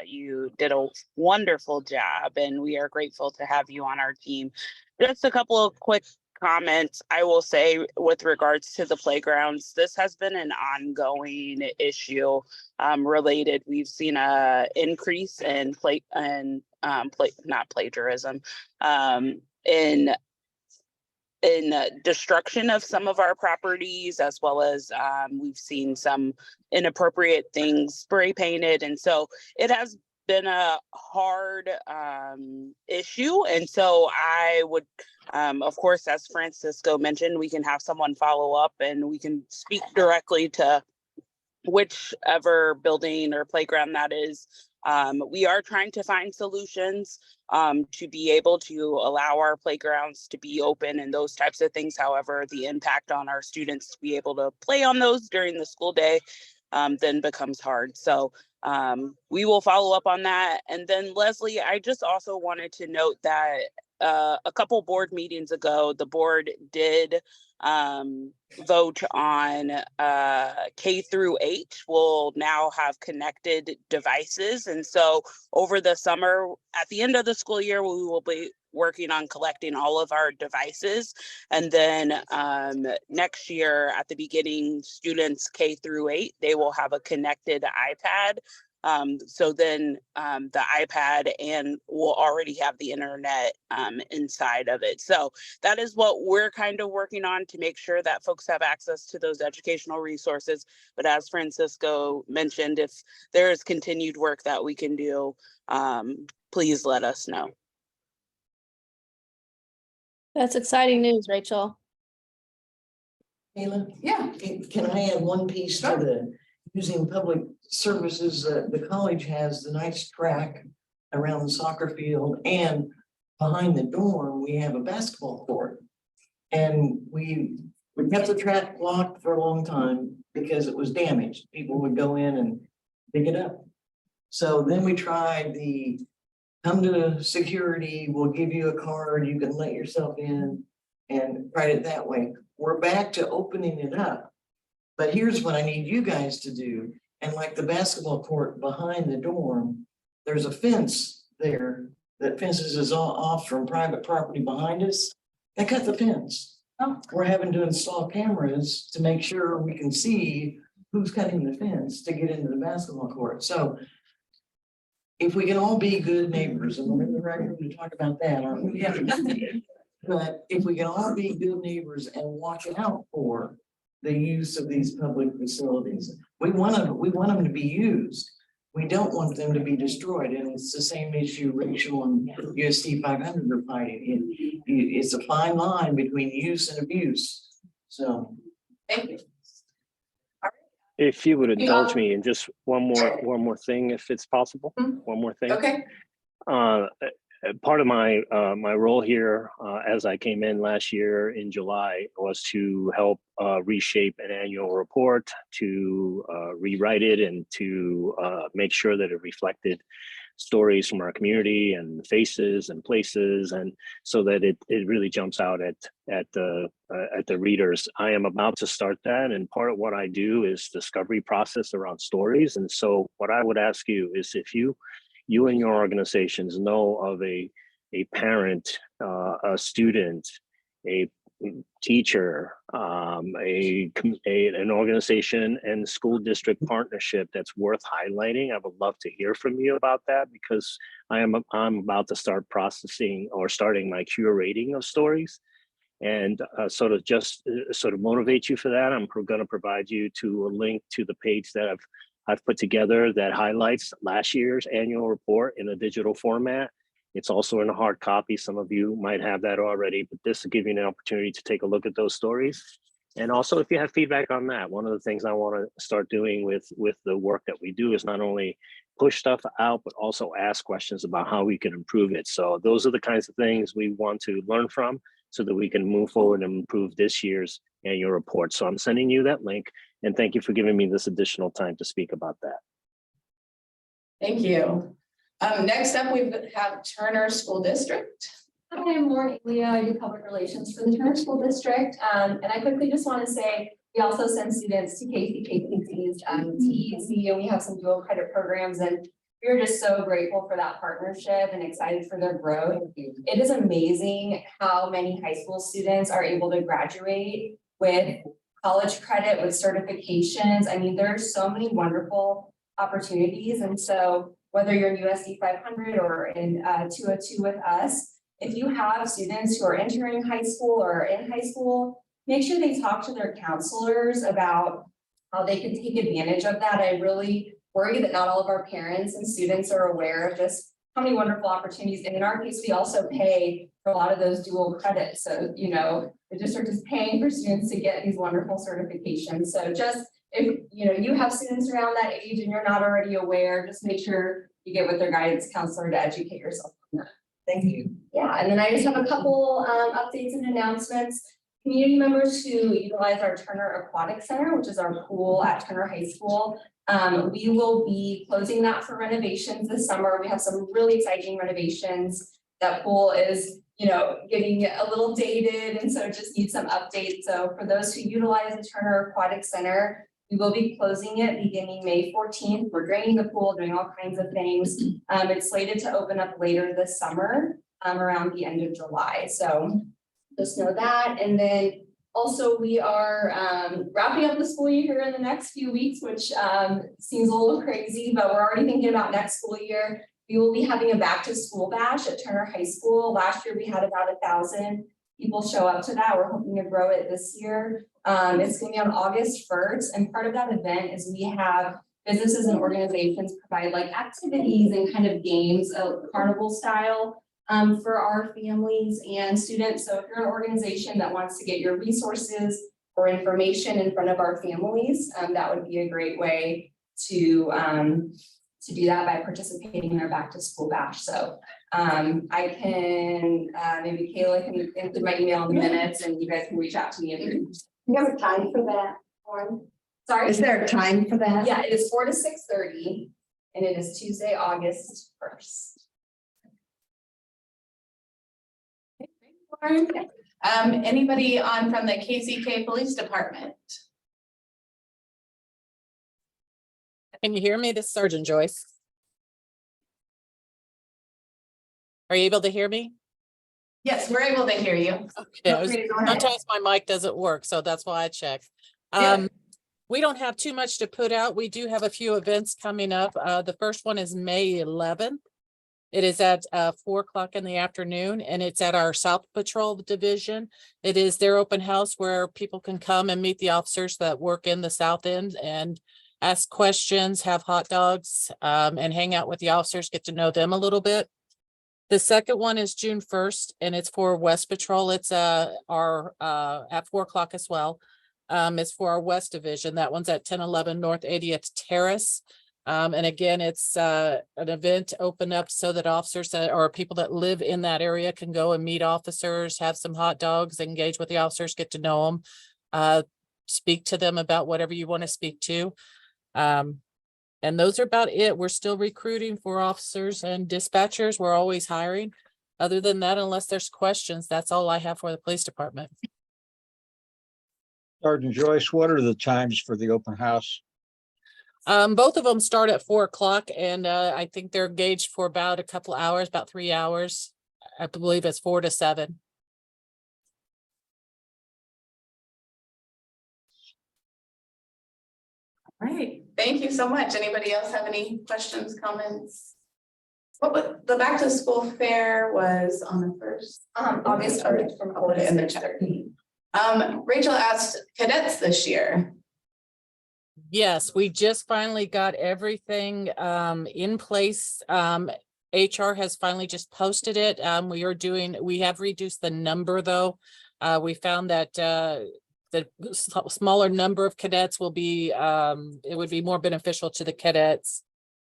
You did a wonderful job, and we are grateful to have you on our team. Just a couple of quick comments. I will say, with regards to the playgrounds, this has been an ongoing issue related. We've seen a increase in not plagiarism, in destruction of some of our properties, as well as we've seen some inappropriate things spray painted. And so it has been a hard issue. And so I would, of course, as Francisco mentioned, we can have someone follow up and we can speak directly to whichever building or playground that is. We are trying to find solutions to be able to allow our playgrounds to be open and those types of things. However, the impact on our students to be able to play on those during the school day then becomes hard. So we will follow up on that. And then Leslie, I just also wanted to note that a couple board meetings ago, the board did vote on K through 8 will now have connected devices. And so over the summer, at the end of the school year, we will be working on collecting all of our devices. And then next year at the beginning, students K through 8, they will have a connected iPad. So then the iPad and will already have the internet inside of it. So that is what we're kind of working on to make sure that folks have access to those educational resources. But as Francisco mentioned, if there is continued work that we can do, please let us know. That's exciting news, Rachel. Kayla, Yeah. can I add one piece to the using public services? The college has the nice track around the soccer field, and behind the dorm, we have a basketball court. And we kept the track locked for a long time because it was damaged. People would go in and pick it up. So then we tried the come to security, we'll give you a card, you can let yourself in, and tried it that way. We're back to opening it up. But here's what I need you guys to do. And like the basketball court behind the dorm, there's a fence there that fences us all off from private property behind us. They cut the fence. We're having to install cameras to make sure we can see who's cutting the fence to get into the basketball court. So if we can all be good neighbors, and we're in the right room to talk about that, aren't we? Yeah. But if we can all be good neighbors and watch out for the use of these public facilities, we want them to be used. We don't want them to be destroyed. And it's the same issue Rachel and USD 500 are fighting. It's a fine line between use and abuse. So Thank you. If you would indulge me in just one more thing, if it's possible, one more thing. Okay. Part of my my role here as I came in last year in July was to help reshape an annual report, to rewrite it, and to make sure that it reflected stories from our community and faces and places, and so that it really jumps out at the readers. I am about to start that, and part of what I do is discovery process around stories. And so what I would ask you is, if you and your organizations know of a parent, a student, a teacher, an organization and school district partnership that's worth highlighting, I would love to hear from you about that, because I'm about to start processing or starting my curating of stories. And sort of motivate you for that, I'm going to provide you to a link to the page that I've put together that highlights last year's annual report in a digital format. It's also in a hard copy. Some of you might have that already, but this will give you an opportunity to take a look at those stories. And also, if you have feedback on that, one of the things I want to start doing with the work that we do is not only push stuff out, but also ask questions about how we can improve it. So those are the kinds of things we want to learn from, so that we can move forward and improve this year's annual report. So I'm sending you that link, and thank you for giving me this additional time to speak about that. Thank you. Next up, we have Turner School District. Hi, I'm Lauren Leah. I do public relations for the Turner School District. And I quickly just want to say, we also send students to KCKPD's TEC, and we have some dual credit programs, and we're just so grateful for that partnership and excited for their growth. It is amazing how many high school students are able to graduate with college credit, with certifications. I mean, there's so many wonderful opportunities. And so whether you're in USD 500 or in 202 with us, if you have students who are entering high school or in high school, make sure they talk to their counselors about how they can take advantage of that. I really worry that not all of our parents and students are aware of just how many wonderful opportunities. And in our case, we also pay for a lot of those dual credits. So, you know, the district is paying for students to get these wonderful certifications. So just if you have students around that age and you're not already aware, just make sure you get with their guidance counselor to educate yourself on that. thank you. Yeah, and then I just have a couple updates and announcements. Community members who utilize our Turner Aquatic Center, which is our pool at Turner High School, we will be closing that for renovations this summer. We have some really exciting renovations. That pool is, getting a little dated, and so just need some updates. So for those who utilize the Turner Aquatic Center, we will be closing it beginning May 14th. We're draining the pool, doing all kinds of things. It's slated to open up later this summer, around the end of July. So just know that. And then also we are wrapping up the school year here in the next few weeks, which seems a little crazy, but we're already thinking about next school year. We will be having a back to school bash at Turner High School. Last year we had about 1,000 people show up to that. We're hoping to grow it this year. It's going to be on August 1st. And part of that event is we have businesses and organizations provide like activities and kind of games, carnival style, for our families and students. So if you're an organization that wants to get your resources or information in front of our families, that would be a great way to do that by participating in our back to school bash. So I can, maybe Kayla can enter my email in the minutes and you guys can reach out to me if you're interested. You have a time for that, Lauren? Sorry? Is there a time for that? Yeah, it is 4 to 6:30 and it is Tuesday, August 1st. Anybody on from the KCK Police Department? Can you hear me? This is Sergeant Joyce. Are you able to hear me? Yes, we're able to hear you. Okay, sometimes my mic doesn't work, so that's why I checked. We don't have too much to put out. We do have a few events coming up. The first one is May 11th. It is at 4 o'clock in the afternoon, and it's at our South Patrol Division. It is their open house where people can come and meet the officers that work in the South End and ask questions, have hot dogs, and hang out with the officers, get to know them a little bit. The second one is June 1st, and it's for West Patrol. It's at 4 o'clock as well. It's for our West Division. That one's at 1011 North 80th Terrace. And again, it's an event open up so that officers or people that live in that area can go and meet officers, have some hot dogs, engage with the officers, get to know them, speak to them about whatever you want to speak to. And those are about it. We're still recruiting for officers and dispatchers. We're always hiring. Other than that, unless there's questions, that's all I have for the police department. Sergeant Joyce, what are the times for the open house? Both of them start at 4 o'clock, and I think they're engaged for about a couple hours, about 3 hours. I believe it's 4 to 7. All right, thank you so much. Anybody else have any questions, comments? What was the back to school fair was on the 1st? August 1st from 4 to 6:30. Rachel asked cadets this year. Yes, we just finally got everything in place. HR has finally just posted it. We have reduced the number though. We found that the smaller number of cadets will be, it would be more beneficial to the cadets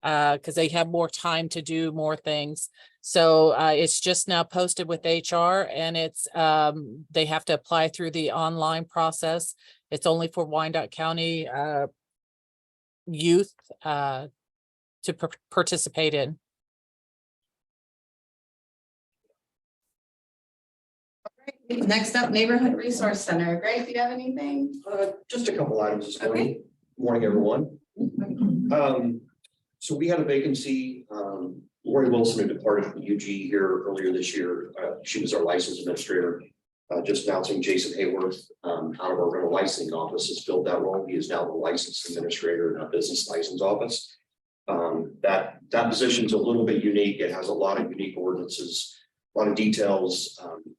because they have more time to do more things. So it's just now posted with HR, and it's they have to apply through the online process. It's only for Wyandotte County youth to participate in. Next up, Neighborhood Resource Center. Greg, do you have anything? Just a couple items this morning. Okay. Morning, everyone. So we had a vacancy. Lori Wilson had departed from UG here earlier this year. She was our license administrator. Just announcing Jason Hayworth out of our rental licensing office has filled that role. He is now the license administrator in our business license office. That position is a little bit unique. It has a lot of unique ordinances, a lot of details.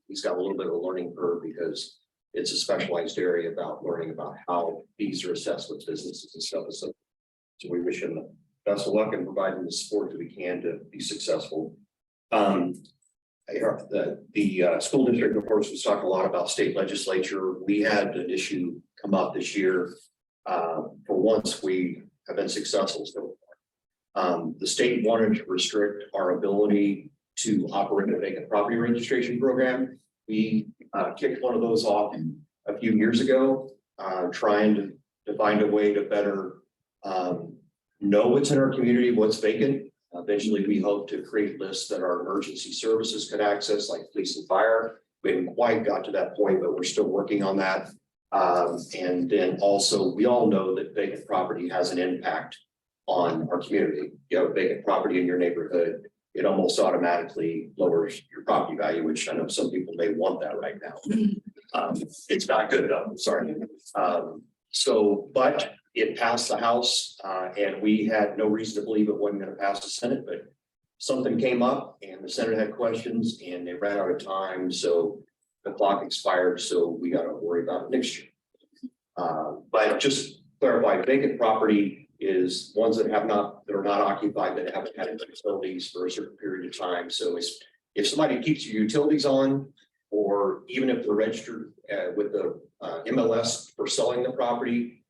He's got a little bit of a learning curve because it's a specialized area about learning about how fees are assessed with businesses and stuff. So we wish him the best of luck in providing the support that we can to be successful. The school district, of course, was talking a lot about state legislature. We had an issue come up this year. For once, we have been successful so far. The state wanted to restrict our ability to operate a vacant property registration program. We kicked one of those off a few years ago, trying to find a way to better know what's in our community, what's vacant. Eventually, we hope to create lists that our emergency services could access, like police and fire. We haven't quite got to that point, but we're still working on that. And then also, we all know that vacant property has an impact on our community. You have a vacant property in your neighborhood, it almost automatically lowers your property value, which I know some people may want that right now. It's not good enough, I'm sorry. But it passed the House, and we had no reason to believe it wasn't going to pass the Senate, but something came up and the Senate had questions and they ran out of time, so the clock expired, so we got to worry about it next year. But just clarify, vacant property is ones that are not occupied, that haven't had utilities for a certain period of time. So if somebody keeps your utilities on, or even if they're registered with the MLS for selling the property,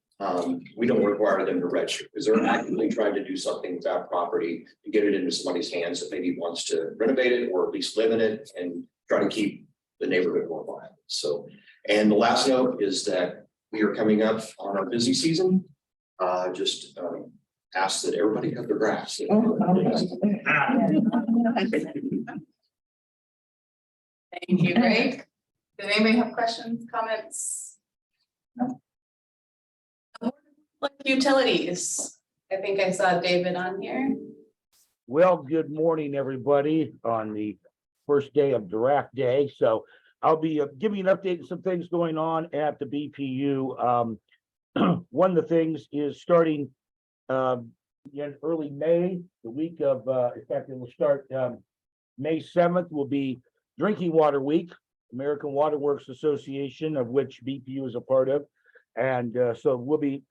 we don't require them to register because they're actively trying to do something with that property to get it into somebody's hands that maybe wants to renovate it or at least live in it and try to keep the neighborhood more viable. So, and the last note is that we are coming up on our busy season. Just ask that everybody cut their grass. Thank you, Greg. Does anybody have questions, comments? No. Utilities. I think I saw David on here. Well, good morning, everybody, on the first day of draft day. So I'll be giving you an update on some things going on at the BPU. One of the things is starting in early May, the week of, in fact, it will start May 7th will be Drinking Water Week, American Water Works Association, of which BPU is a part of. And so we'll be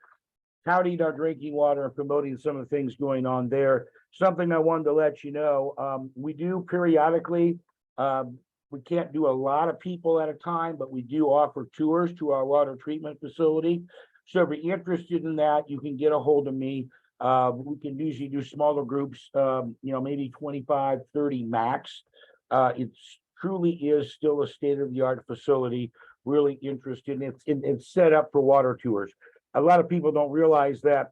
touting our drinking water and promoting some of the things going on there. Something I wanted to let you know, we do periodically, we can't do a lot of people at a time, but we do offer tours to our water treatment facility. So if you're interested in that, you can get a hold of me. We can usually do smaller groups, maybe 25, 30 max. It truly is still a state-of-the-art facility, really interested. It's set up for water tours. A lot of people don't realize that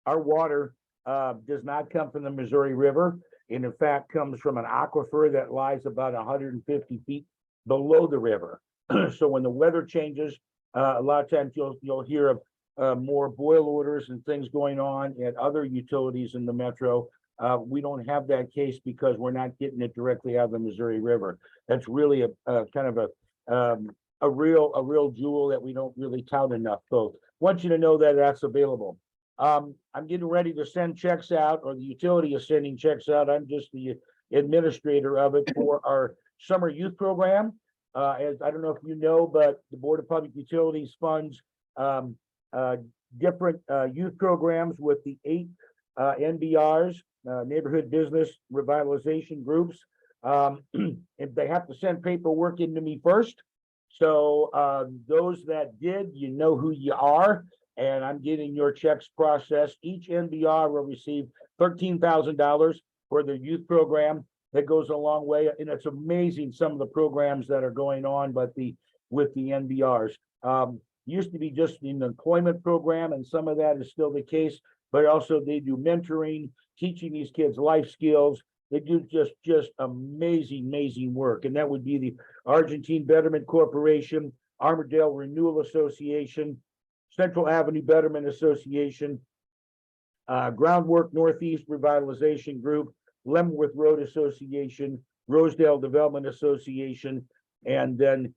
our water does not come from the Missouri River, and in fact comes from an aquifer that lies about 150 feet below the river. So when the weather changes, a lot of times you'll hear of more boil orders and things going on at other utilities in the metro. We don't have that case because we're not getting it directly out of the Missouri River. That's really a kind of a real jewel that we don't really tout enough. So want you to know that that's available. I'm getting ready to send checks out, or the utility is sending checks out. I'm just the administrator of it for our summer youth program. As I don't know if you know, but the Board of Public Utilities funds different youth programs with the 8 NBRs, neighborhood business revitalization groups. And they have to send paperwork into me first. So those that did, you know who you are, and I'm getting your checks processed. Each NBR will receive $13,000 for their youth program. That goes a long way, and it's amazing some of the programs that are going on, but with the NBRs. Used to be just an employment program, and some of that is still the case, but also they do mentoring, teaching these kids life skills. They do just amazing work. And that would be the Argentine Betterment Corporation, Armadale Renewal Association, Central Avenue Betterment Association, Groundwork Northeast Revitalization Group, Leavenworth Road Association, Rosedale Development Association, and then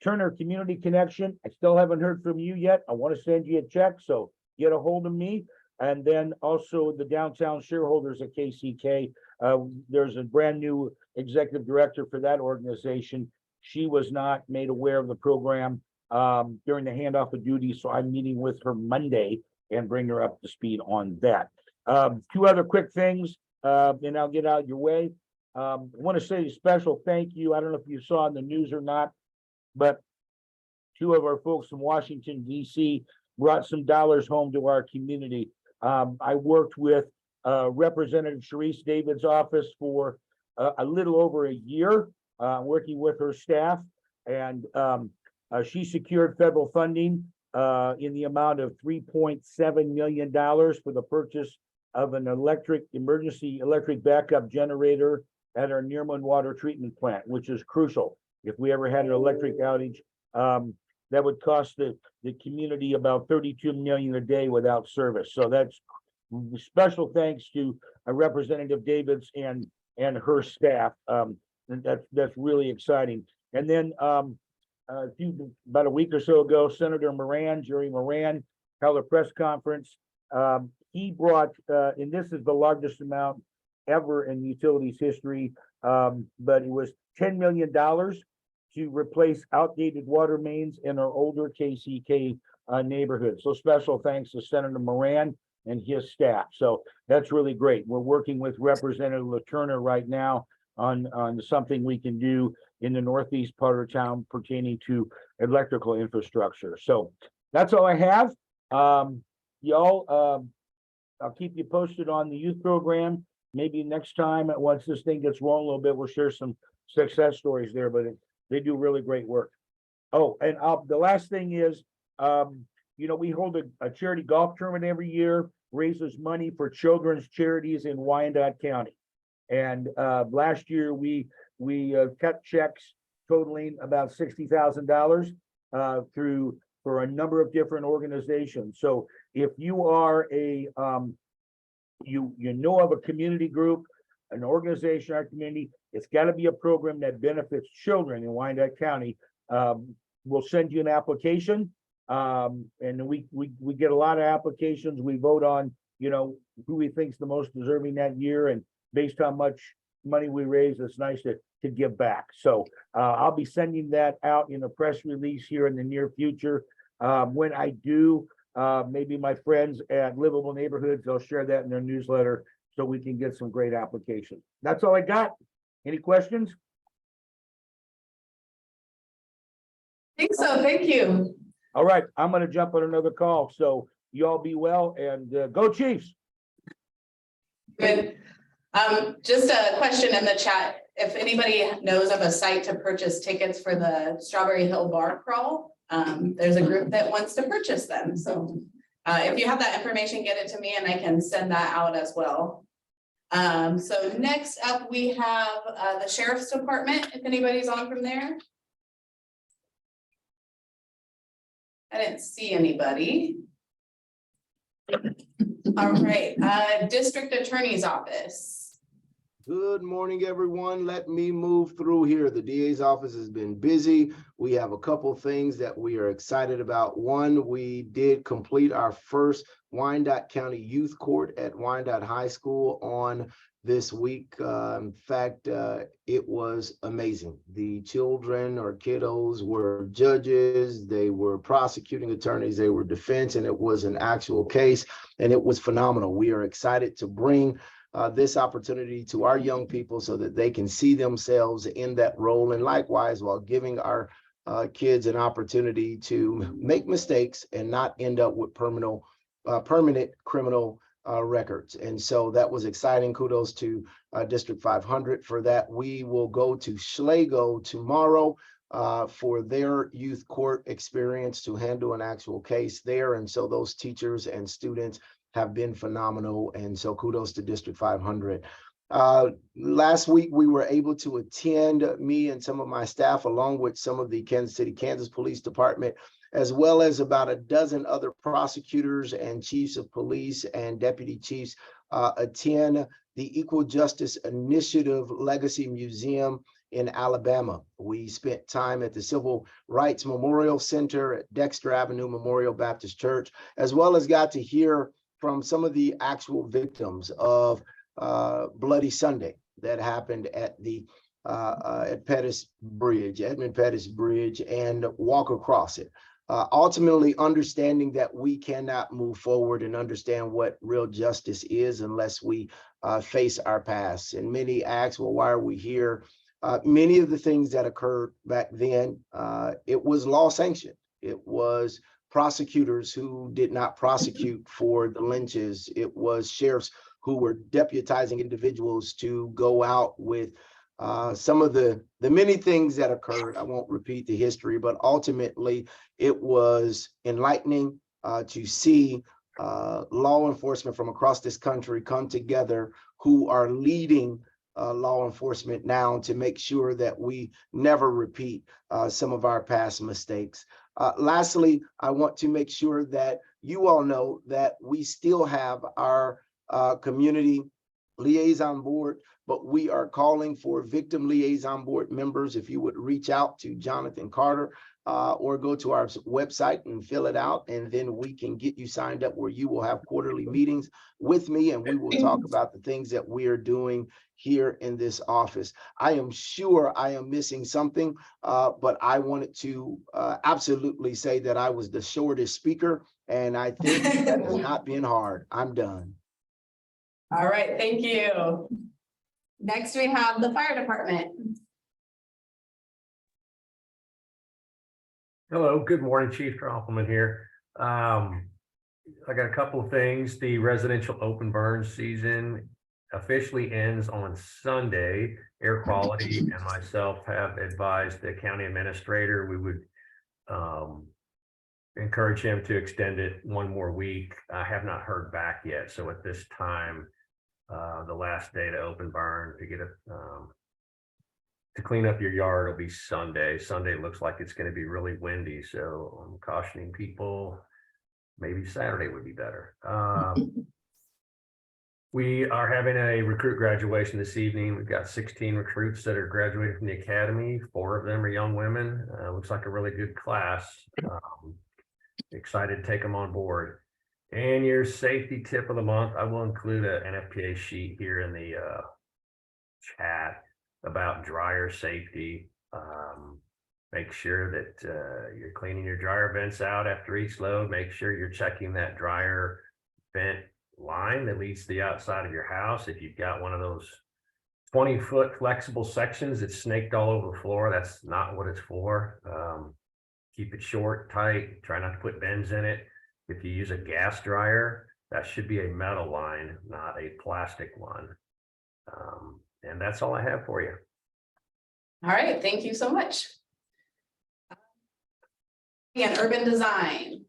Turner Community Connection. I still haven't heard from you yet. I want to send you a check, so get a hold of me. And then also the Downtown Shareholders at KCK. There's a brand new executive director for that organization. She was not made aware of the program during the handoff of duty, so I'm meeting with her Monday and bring her up to speed on that. 2 other quick things, and I'll get out your way. I want to say a special thank you. I don't know if you saw in the news or not, but 2 of our folks from Washington, D.C. brought some dollars home to our community. I worked with Representative Sherriff David's office for a little over a year, working with her staff, and she secured federal funding in the amount of $3.7 million for the purchase of an emergency electric backup generator at our Nearman water treatment plant, which is crucial. If we ever had an electric outage, that would cost the community about 32 million a day without service. So that's special thanks to Representative Davids and her staff. And that's really exciting. And then about a week or so ago, Senator Jerry Moran, held a press conference. He brought, and this is the largest amount ever in utilities history, but it was $10 million to replace outdated water mains in our older KCK neighborhoods. So special thanks to Senator Moran and his staff. So that's really great. We're working with Representative LaTurner right now on something we can do in the northeast part of town pertaining to electrical infrastructure. So that's all I have. Y'all, I'll keep you posted on the youth program. Maybe next time, once this thing gets rolling a little bit, we'll share some success stories there, but they do really great work. Oh, and the last thing is, we hold a charity golf tournament every year, raises money for children's charities in Wyandotte County. And last year we cut checks totaling about $60,000 for a number of different organizations. So if you are you know of a community group, an organization, our community, it's got to be a program that benefits children in Wyandotte County. We'll send you an application, and we get a lot of applications. We vote on who we think's the most deserving that year, and based on how much money we raise, it's nice to give back. So I'll be sending that out in a press release here in the near future. When I do, maybe my friends at Livable Neighborhoods, they'll share that in their newsletter so we can get some great applications. That's all I got. Any questions? I think so. Thank you. All right, I'm going to jump on another call. So you all be well and go Chiefs. Good. Just a question in the chat. If anybody knows of a site to purchase tickets for the Strawberry Hill Bar Crawl, there's a group that wants to purchase them. So if you have that information, get it to me and I can send that out as well. So next up, we have the Sheriff's Department, if anybody's on from there. I didn't see anybody. All right, District Attorney's Office. Good morning, everyone. Let me move through here. The DA's office has been busy. We have a couple things that we are excited about. One, we did complete our first Wyandotte County Youth Court at Wyandotte High School on this week. In fact, it was amazing. The children or kiddos were judges, they were prosecuting attorneys, they were defense, and it was an actual case, and it was phenomenal. We are excited to bring this opportunity to our young people so that they can see themselves in that role, and likewise while giving our kids an opportunity to make mistakes and not end up with permanent criminal records. And so that was exciting. Kudos to District 500 for that. We will go to Schlago tomorrow for their youth court experience to handle an actual case there. And so those teachers and students have been phenomenal. And so kudos to District 500. Last week, we were able to attend, me and some of my staff, along with some of the Kansas City, Kansas Police Department, as well as about a dozen other prosecutors and chiefs of police and deputy chiefs, attend the Equal Justice Initiative Legacy Museum in Alabama. We spent time at the Civil Rights Memorial Center at Dexter Avenue Memorial Baptist Church, as well as got to hear from some of the actual victims of Bloody Sunday that happened at the at Pettus Bridge, Edmund Pettus Bridge, and walk across it. Ultimately understanding that we cannot move forward and understand what real justice is unless we face our past. And many ask, well, why are we here? Many of the things that occurred back then, it was law sanctioned. It was prosecutors who did not prosecute for the lynches. It was sheriffs who were deputizing individuals to go out with some of the many things that occurred. I won't repeat the history, but ultimately it was enlightening to see law enforcement from across this country come together who are leading law enforcement now to make sure that we never repeat some of our past mistakes. Lastly, I want to make sure that you all know that we still have our community liaison board, but we are calling for victim liaison board members. If you would reach out to Jonathan Carter or go to our website and fill it out, and then we can get you signed up where you will have quarterly meetings with me, and we will talk about the things that we are doing here in this office. I am sure I am missing something, but I wanted to absolutely say that I was the shortest speaker, and I think that has not been hard. I'm done. All right, thank you. Next, we have the fire department. Hello, good morning, Chief Troppelman here. I got a couple of things. The residential open burn season officially ends on Sunday. Air quality and myself have advised the county administrator we would encourage him to extend it one more week. I have not heard back yet. So at this time, the last day to open burn to get it to clean up your yard will be Sunday. Sunday looks like it's going to be really windy, so I'm cautioning people. Maybe Saturday would be better. We are having a recruit graduation this evening. We've got 16 recruits that are graduating from the academy. 4 of them are young women. Looks like a really good class. Excited to take them on board. And your safety tip of the month, I will include an NFPA sheet here in the chat about dryer safety. Make sure that you're cleaning your dryer vents out after each load. Make sure you're checking that dryer vent line that leads to the outside of your house. If you've got one of those 20-foot flexible sections that's snaked all over the floor, that's not what it's for. Keep it short, tight, try not to put bends in it. If you use a gas dryer, that should be a metal line, not a plastic one. And that's all I have for you. All right, thank you so much. And urban design.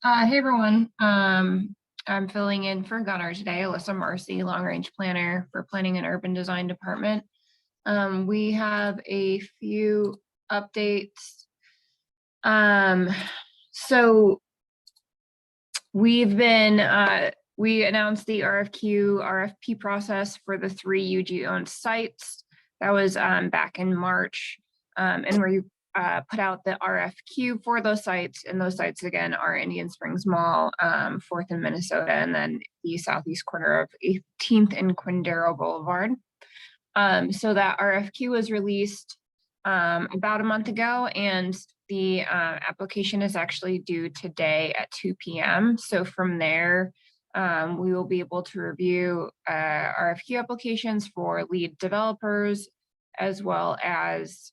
Hey everyone, I'm filling in for Gunnar today, Alyssa Marcy, long range planner for planning and urban design department. We have a few updates. So we've been, we announced the RFP process for the 3 UG owned sites. That was back in March, and we put out the RFQ for those sites, and those sites again are Indian Springs Mall, 4th in Minnesota, and then the southeast corner of 18th and Quindaro Boulevard. So that RFQ was released about a month ago, and the application is actually due today at 2 p.m. So from there, we will be able to review RFQ applications for lead developers, as well as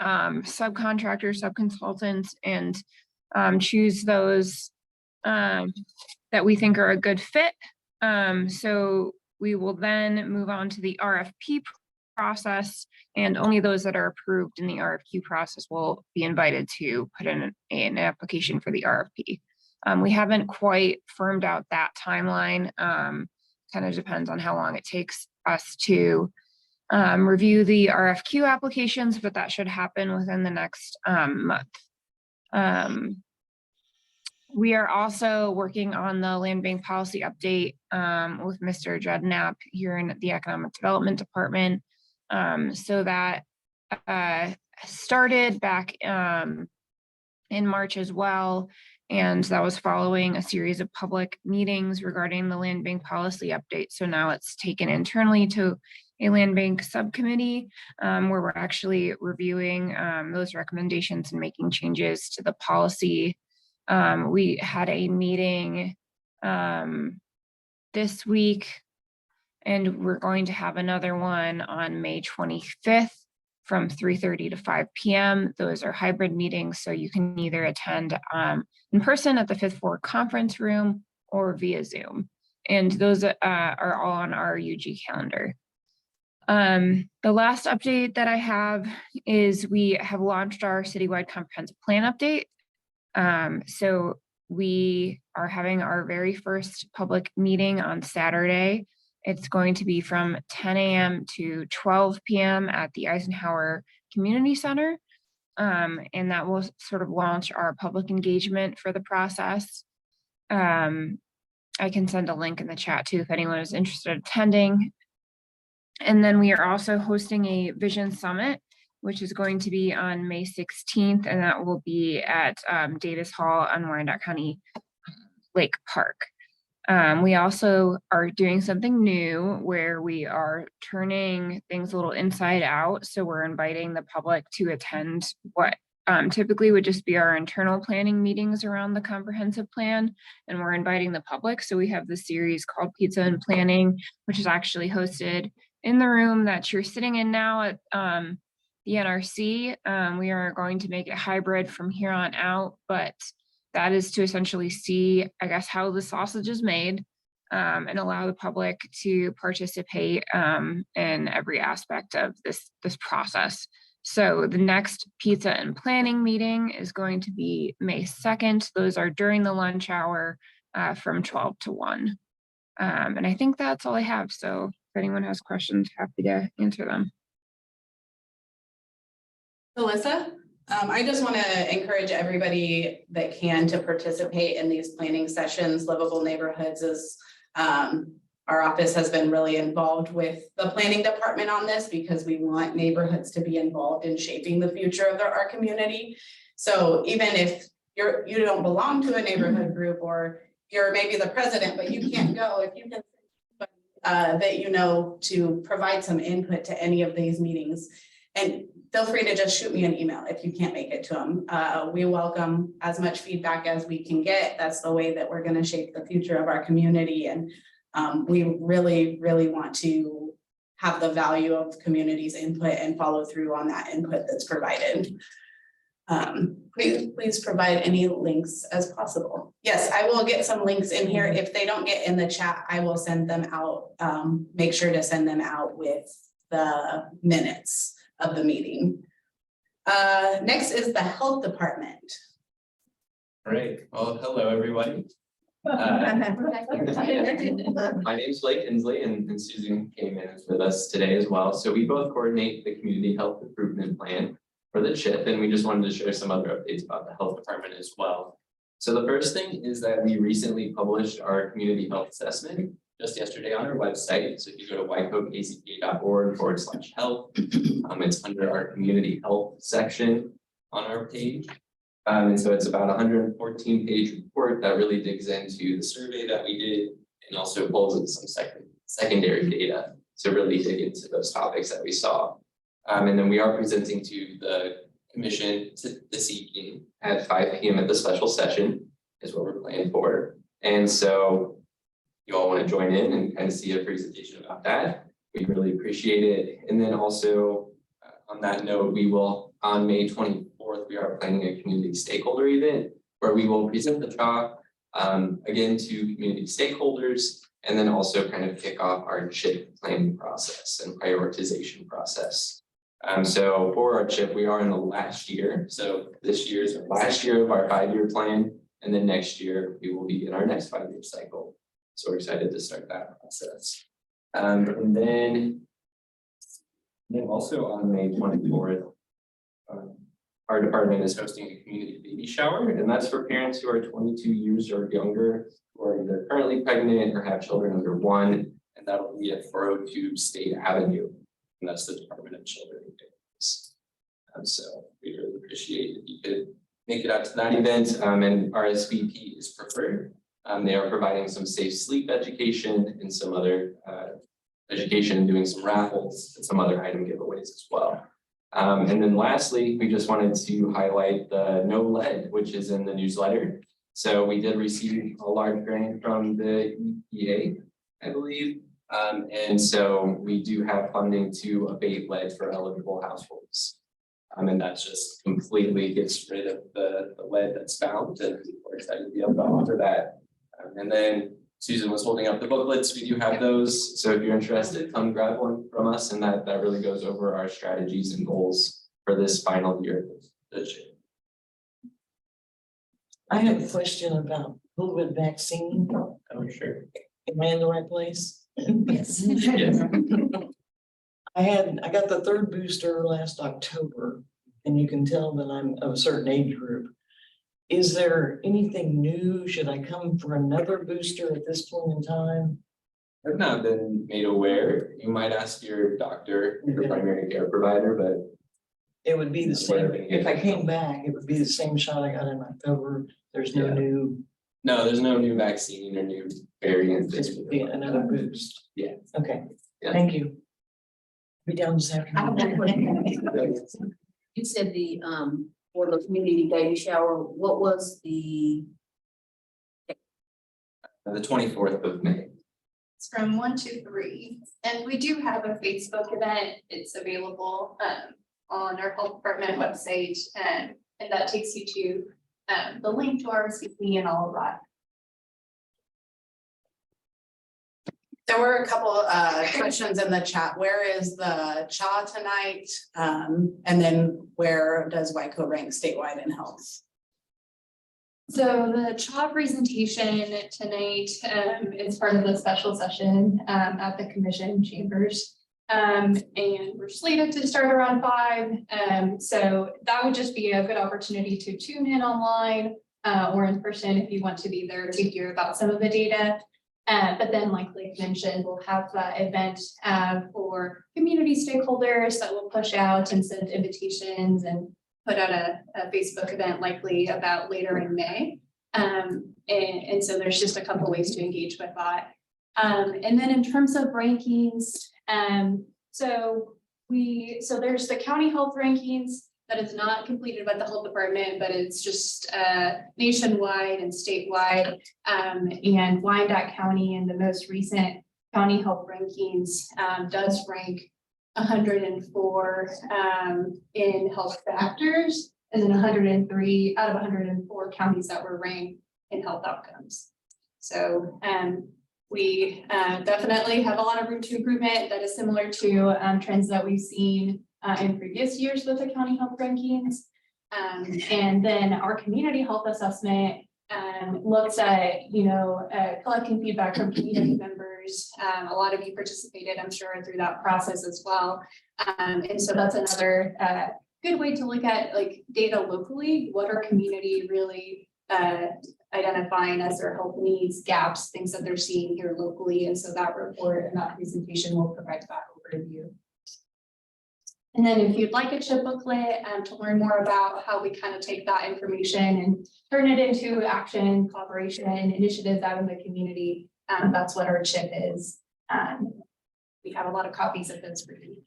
subcontractors, subconsultants, and choose those that we think are a good fit. So we will then move on to the RFP process, and only those that are approved in the RFQ process will be invited to put in an application for the RFP. We haven't quite firmed out that timeline. Kind of depends on how long it takes us to review the RFQ applications, but that should happen within the next month. We are also working on the land bank policy update with Mr. Judd Knapp here in the Economic Development Department. So that started back in March as well. And that was following a series of public meetings regarding the land bank policy update. So now it's taken internally to a land bank subcommittee where we're actually reviewing those recommendations and making changes to the policy. We had a meeting this week, and we're going to have another one on May 25th from 3:30 to 5 p.m. Those are hybrid meetings, so you can either attend in person at the 5th floor conference room or via Zoom. And those are all on our UG calendar. The last update that I have is we have launched our citywide comprehensive plan update. So we are having our very first public meeting on Saturday. It's going to be from 10 a.m. to 12 p.m. at the Eisenhower Community Center. And that will sort of launch our public engagement for the process. I can send a link in the chat too if anyone is interested in attending. And then we are also hosting a Vision Summit, which is going to be on May 16th, and that will be at Davis Hall on Wyandotte County Lake Park. We also are doing something new where we are turning things a little inside out. So we're inviting the public to attend what typically would just be our internal planning meetings around the comprehensive plan, and we're inviting the public. So we have this series called Pizza and Planning, which is actually hosted in the room that you're sitting in now at the NRC. We are going to make it hybrid from here on out, but that is to essentially see, I guess, how the sausage is made and allow the public to participate in every aspect of this process. So the next Pizza and Planning meeting is going to be May 2nd. Those are during the lunch hour from 12 to 1. And I think that's all I have. So if anyone has questions, happy to answer them. Alyssa, I just want to encourage everybody that can to participate in these planning sessions. Livable Neighborhoods is, our office has been really involved with the planning department on this because we want neighborhoods to be involved in shaping the future of our community. So even if you don't belong to a neighborhood group, or you're maybe the president, but you can't go, if you can that you know to provide some input to any of these meetings. And feel free to just shoot me an email if you can't make it to them. We welcome as much feedback as we can get. That's the way that we're going to shape the future of our community. And we really, really want to have the value of community's input and follow through on that input that's provided. Please provide any links as possible. Yes, I will get some links in here. If they don't get in the chat, I will send them out. Make sure to send them out with the minutes of the meeting. Next is the health department. All right, well, hello, everybody. My name is Blake Inslee, and Susan came in with us today as well. So we both coordinate the community health improvement plan for the CHIP, and we just wanted to share some other updates about the health department as well. So the first thing is that we recently published our community health assessment just yesterday on our website. So if you go to wykckcka.org/health, it's under our community health section on our page. And so it's about a 114-page report that really digs into the survey that we did and also pulls in some secondary data to really dig into those topics that we saw. And then we are presenting to the commission this evening at 5 p.m. at the special session is what we're planning for. And so you all want to join in and kind of see a presentation about that. We really appreciate it. And then also on that note, we will on May 24th, we are planning a community stakeholder event where we will present the talk again to community stakeholders and then also kind of kick off our CHIP planning process and prioritization process. So for our CHIP, we are in the last year. So this year is the last year of our 5-year plan. And then next year, we will be in our next 5-year cycle. So we're excited to start that process. And then also on May 24th, our department is hosting a community baby shower, and that's for parents who are 22 years or younger, who are either currently pregnant or have children under 1, and that'll be at 402 State Avenue, and that's the Department of Children and Families. So we really appreciate if you could make it out to that event, and RSVP is preferred. They are providing some safe sleep education and some other education and doing some raffles and some other item giveaways as well. And then lastly, we just wanted to highlight the No Lead, which is in the newsletter. So we did receive a large grant from the EPA, I believe. And so we do have funding to abate lead for eligible households. And that just completely gets rid of the lead that's found, and we're excited to be able to offer that. And then Susan was holding up the booklets. We do have those. So if you're interested, come grab one from us. And that really goes over our strategies and goals for this final year of the CHIP. I have a question about COVID vaccine. Oh, sure. Am I in the right place? Yes. Yes. I got the third booster last October, and you can tell that I'm of a certain age group. Is there anything new? Should I come for another booster at this point in time? I've not been made aware. You might ask your doctor, your primary care provider, but It would be the same, if I came back, it would be the same shot I got in October. There's no Yeah. new, no, there's no new vaccine or new variant. just be another boost. Yeah. Okay, Yeah. thank you. Be down this afternoon. You said for the community baby shower, what was the? The 24th of May. It's from 1 to 3, and we do have a Facebook event. It's available on our health department website, and that takes you to the link to our RSVP and all of that. There were a couple questions in the chat. Where is the CHA tonight? And then where does WICO rank statewide in health? So the CHA presentation tonight is part of the special session at the commission chambers. And we're slated to start around 5. So that would just be a good opportunity to tune in online or in person if you want to be there to hear about some of the data. But then, like Blake mentioned, we'll have that event for community stakeholders that will push out and send invitations and put out a Facebook event likely about later in May. And so there's just a couple ways to engage with that. And then in terms of rankings, so there's the county health rankings that is not completed by the health department, but it's just nationwide and statewide. And Wyandotte County in the most recent county health rankings does rank 104 in health factors, and then 103 out of 104 counties that were ranked in health outcomes. So we definitely have a lot of room to improvement that is similar to trends that we've seen in previous years with the county health rankings. And then our community health assessment looks at, collecting feedback from community members. A lot of you participated, I'm sure, through that process as well. And so that's another good way to look at like data locally. What are community really identifying as their health needs, gaps, things that they're seeing here locally. And so that report and that presentation will provide that overview. And then if you'd like a CHIP booklet to learn more about how we kind of take that information and turn it into action, collaboration, initiatives out in the community, that's what our CHIP is. We have a lot of copies of this for you.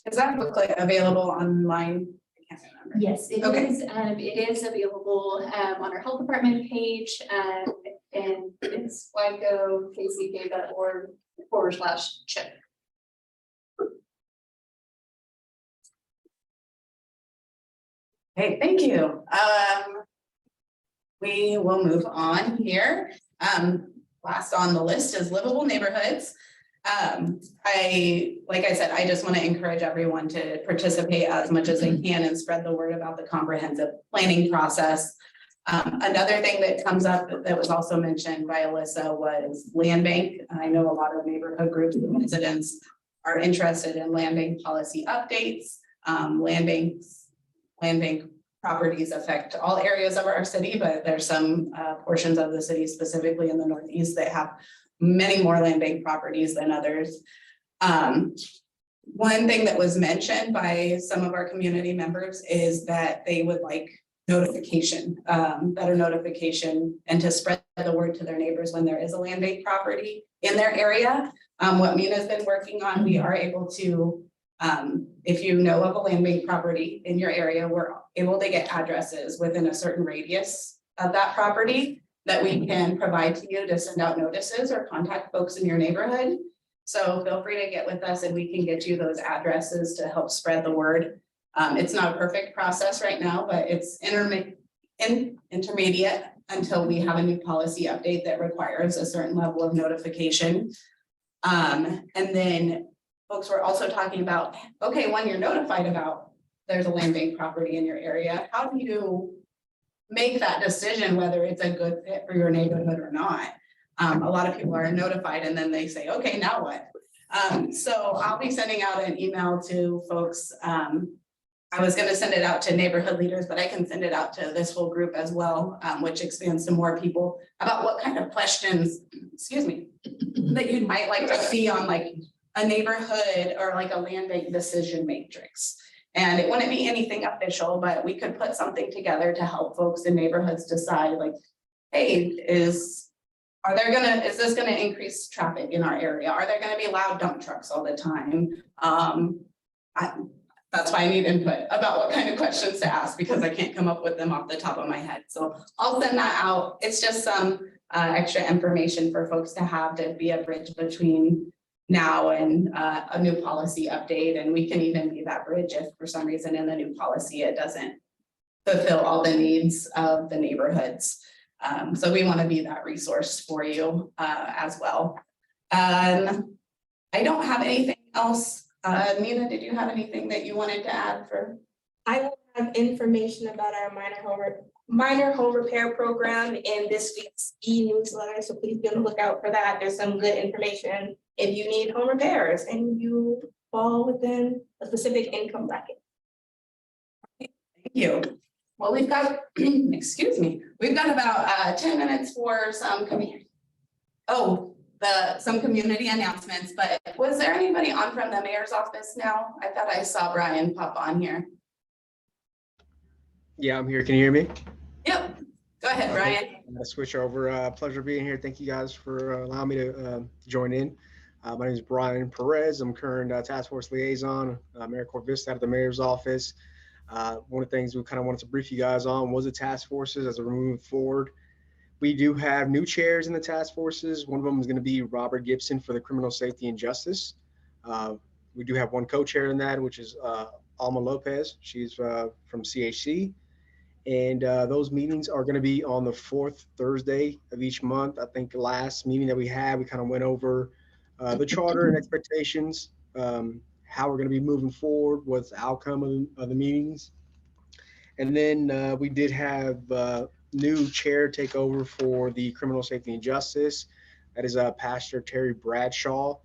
Is that booklet available online? I can't remember. Yes, it is. It is available on our health department page, and it's wykokck.org/CHIP. Okay, thank you. We will move on here. Last on the list is Livable Neighborhoods. Like I said, I just want to encourage everyone to participate as much as they can and spread the word about the comprehensive planning process. Another thing that comes up that was also mentioned by Alyssa was land bank. I know a lot of neighborhood groups and residents are interested in land bank policy updates. Land bank properties affect all areas of our city, but there's some portions of the city, specifically in the Northeast, that have many more land bank properties than others. One thing that was mentioned by some of our community members is that they would like notification, better notification, and to spread the word to their neighbors when there is a land bank property in their area. What Mina's been working on, we are able to, if you know of a land bank property in your area, we're able to get addresses within a certain radius of that property that we can provide to you to send out notices or contact folks in your neighborhood. So feel free to get with us and we can get you those addresses to help spread the word. It's not a perfect process right now, but it's intermediate until we have a new policy update that requires a certain level of notification. And then folks were also talking about, okay, when you're notified about there's a land bank property in your area, how do you make that decision whether it's a good fit for your neighborhood or not. A lot of people are notified and then they say, okay, now what? So I'll be sending out an email to folks. I was gonna send it out to neighborhood leaders, but I can send it out to this whole group as well, which expands to more people about what kind of questions, excuse me, that you might like to see on like a neighborhood or like a land bank decision matrix. And it wouldn't be anything official, but we could put something together to help folks in neighborhoods decide like, hey, is this gonna increase traffic in our area? Are there gonna be loud dump trucks all the time? That's why I need input about what kind of questions to ask, because I can't come up with them off the top of my head. So I'll send that out. It's just some extra information for folks to have to be a bridge between now and a new policy update. And we can even be that bridge if for some reason in the new policy it doesn't fulfill all the needs of the neighborhoods. So we want to be that resource for you as well. I don't have anything else. Nina, did you have anything that you wanted to add for? I will have information about our minor home repair program in this week's e-newsletter, so please be on the lookout for that. There's some good information if you need home repairs and you fall within a specific income bracket. Thank you. Well, we've got, excuse me, we've got about 10 minutes for some community. Some community announcements, but was there anybody on from the mayor's office now? I thought I saw Brian pop on here. Yeah, I'm here. Can you hear me? Yep. Go ahead, Brian. I'm gonna switch over. Pleasure being here. Thank you guys for allowing me to join in. My name is Brian Perez. I'm current task force liaison, AmeriCorps Vista out of the mayor's office. One of the things we kind of wanted to brief you guys on was the task forces as we're moving forward. We do have new chairs in the task forces. One of them is going to be Robert Gibson for the Criminal Safety and Justice. We do have one co-chair in that, which is Alma Lopez. She's from CHC. And those meetings are going to be on the 4th Thursday of each month. I think the last meeting that we had, we kind of went over the charter and expectations, how we're going to be moving forward, what's the outcome of the meetings. And then we did have new chair take over for the Criminal Safety and Justice. That is Pastor Terry Bradshaw.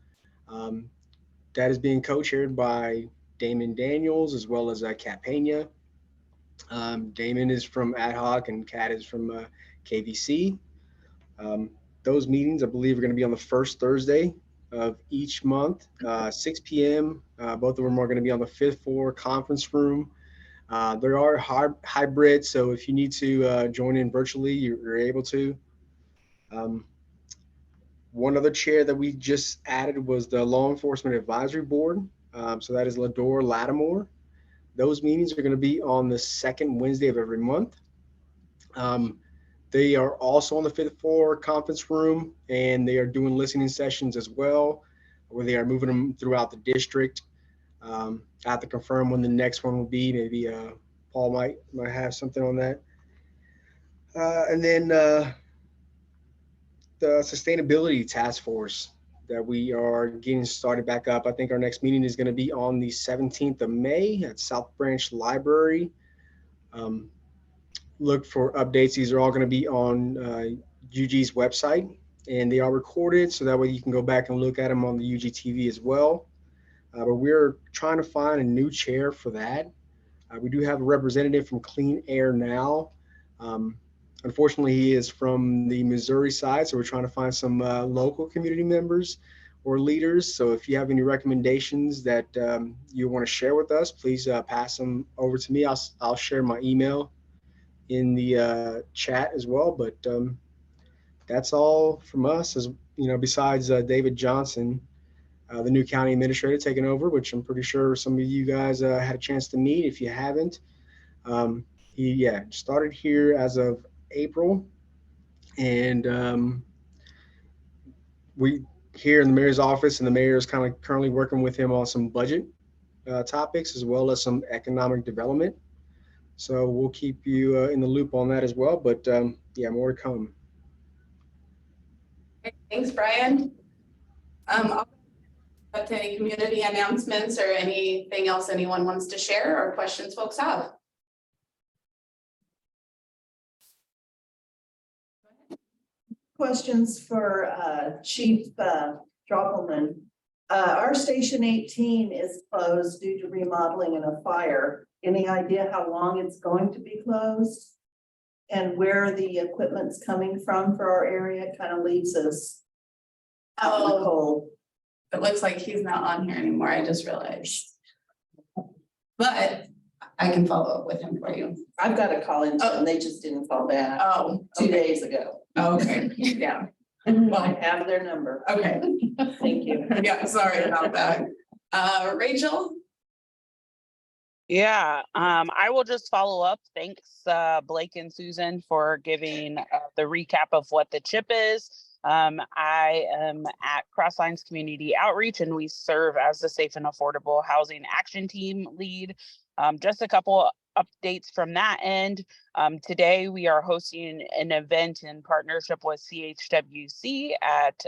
That is being co-chaired by Damon Daniels as well as Kat Pena. Damon is from Ad Hoc and Kat is from KVC. Those meetings, I believe, are going to be on the first Thursday of each month, 6 p.m. Both of them are going to be on the 5th floor conference room. There are hybrid, so if you need to join in virtually, you're able to. One other chair that we just added was the Law Enforcement Advisory Board. So that is Lador Lattimore. Those meetings are going to be on the 2nd Wednesday of every month. They are also on the 5th floor conference room, and they are doing listening sessions as well, where they are moving them throughout the district. I have to confirm when the next one will be. Maybe Paul might have something on that. And then the sustainability task force that we are getting started back up. I think our next meeting is going to be on the 17th of May at South Branch Library. Look for updates. These are all going to be on UG's website, and they are recorded, so that way you can go back and look at them on the UG TV as well. But we're trying to find a new chair for that. We do have a representative from Clean Air Now. Unfortunately, he is from the Missouri side, so we're trying to find some local community members or leaders. So if you have any recommendations that you want to share with us, please pass them over to me. I'll share my email in the chat as well. But that's all from us, as you know, besides David Johnson, the new county administrator, taking over, which I'm pretty sure some of you guys had a chance to meet. If you haven't, he started here as of April, and we here in the mayor's office, and the mayor is kind of currently working with him on some budget topics as well as some economic development. So we'll keep you in the loop on that as well. But more to come. Thanks, Brian. Up to any community announcements or anything else anyone wants to share or questions folks have? questions for Chief Droppelman. Our Station 18 is closed due to remodeling and a fire. Any idea how long it's going to be closed? And where the equipment's coming from for our area? It kind of leaves us out in the cold. It looks like he's not on here anymore, I just realized. But I can follow up with him for you. I've got to call into them. They just didn't call back. Oh, 2 days ago. okay, yeah. Well, I have their number. okay, Thank you. yeah, sorry about that. Rachel? Yeah, I will just follow up. Thanks, Blake and Susan, for giving the recap of what the CHIP is. I am at Crosslines Community Outreach, and we serve as the Safe and Affordable Housing Action Team lead. Just a couple updates from that end. Today, we are hosting an event in partnership with CHWC at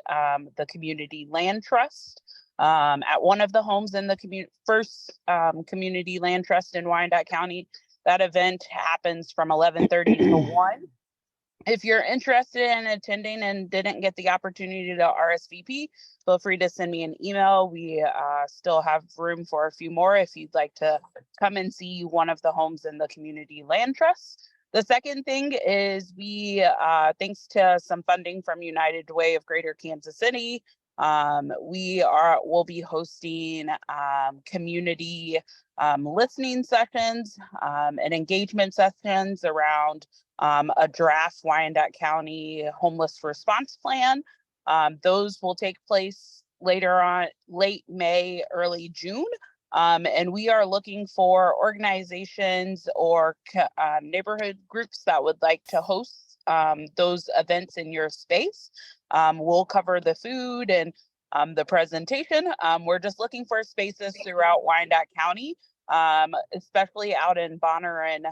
the Community Land Trust. At one of the homes in the first Community Land Trust in Wyandotte County. That event happens from 11:30 to 1. If you're interested in attending and didn't get the opportunity to RSVP, feel free to send me an email. We still have room for a few more if you'd like to come and see one of the homes in the Community Land Trust. The second thing is we, thanks to some funding from United Way of Greater Kansas City, we'll be hosting community listening sessions and engagement sessions around a draft Wyandotte County homeless response plan. Those will take place later on, late May, early June. And we are looking for organizations or neighborhood groups that would like to host those events in your space. We'll cover the food and the presentation. We're just looking for spaces throughout Wyandotte County, especially out in Bonner and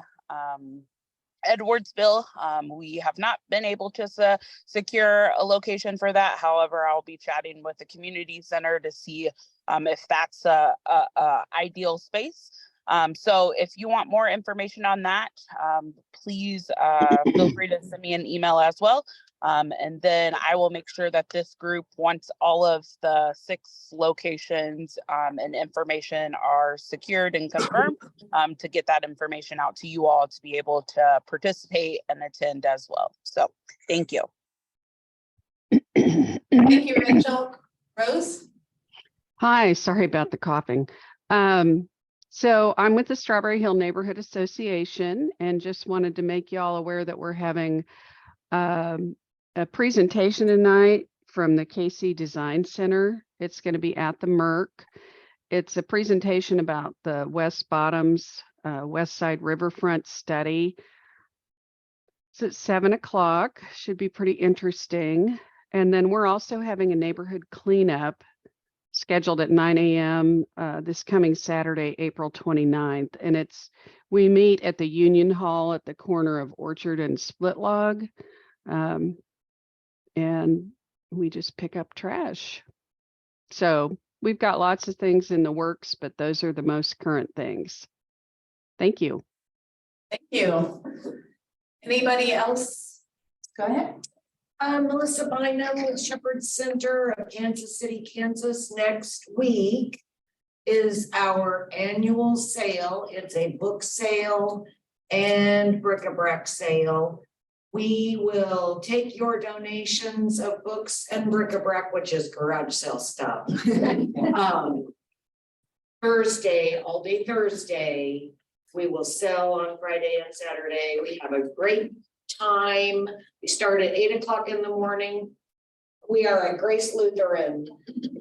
Edwardsville. We have not been able to secure a location for that. However, I'll be chatting with the community center to see if that's a ideal space. So if you want more information on that, please feel free to send me an email as well. And then I will make sure that this group, once all of the 6 locations and information are secured and confirmed, to get that information out to you all to be able to participate and attend as well. So thank you. Thank you, Rachel. Rose? Hi, sorry about the coughing. So I'm with the Strawberry Hill Neighborhood Association and just wanted to make y'all aware that we're having a presentation tonight from the KC Design Center. It's going to be at the Merck. It's a presentation about the West Bottoms, West Side Riverfront study. It's at 7 o'clock, should be pretty interesting. And then we're also having a neighborhood cleanup scheduled at 9 a.m. This coming Saturday, April 29th. And we meet at the Union Hall at the corner of Orchard and Splitlog. And we just pick up trash. So we've got lots of things in the works, but those are the most current things. Thank you. Thank you. Anybody else? Go ahead. Melissa Bynum with Shepherd Center of Kansas City, Kansas. Next week is our annual sale. It's a book sale and bric-a-brac sale. We will take your donations of books and bric-a-brac, which is garage sale stuff. Thursday, all day Thursday, we will sell on Friday and Saturday. We have a great time. We start at 8 o'clock in the morning. We are at Grace Lutheran.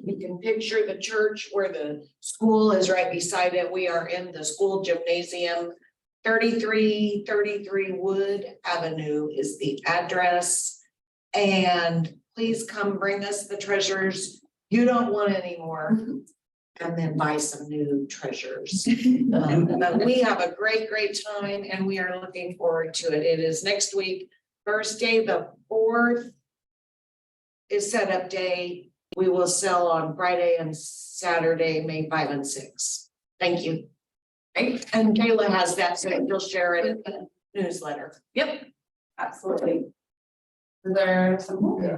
You can picture the church where the school is right beside it. We are in the school gymnasium. 3333 Wood Avenue is the address. And please come bring us the treasures you don't want anymore. And then buy some new treasures. But we have a great time and we are looking forward to it. It is next week, Thursday, the 4th is setup day. We will sell on Friday and Saturday, May 5 and 6. Thank you. Great. And Kayla has that, so you'll share it in the newsletter. Yep, absolutely. Is there some? Yeah.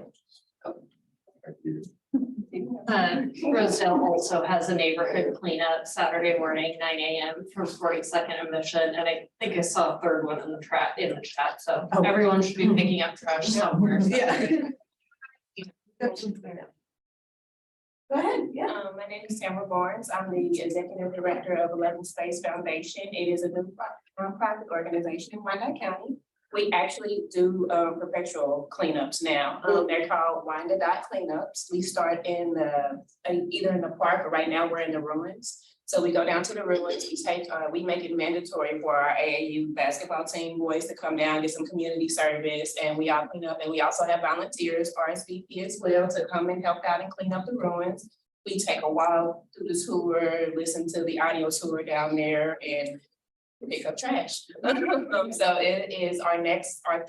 Rosedale also has a neighborhood cleanup Saturday morning, 9 a.m. from 42nd and Mission, and I think I saw a third one in the chat, so everyone should be picking up trash somewhere. Yeah. Go ahead, yeah. My name is Tamara Barnes. I'm the executive director of Livable Space Foundation. It is a nonprofit organization in Wyandotte County. We actually do perpetual cleanups now. They're called Wyandotte cleanups. We start in either in the park, or right now we're in the ruins. So we go down to the ruins. We make it mandatory for our AAU basketball team boys to come down, get some community service, and we all clean up. And we also have volunteers, RSVP as well, to come and help out and clean up the ruins. We take a walk through the tour, listen to the audio tour down there, and pick up trash. So it is our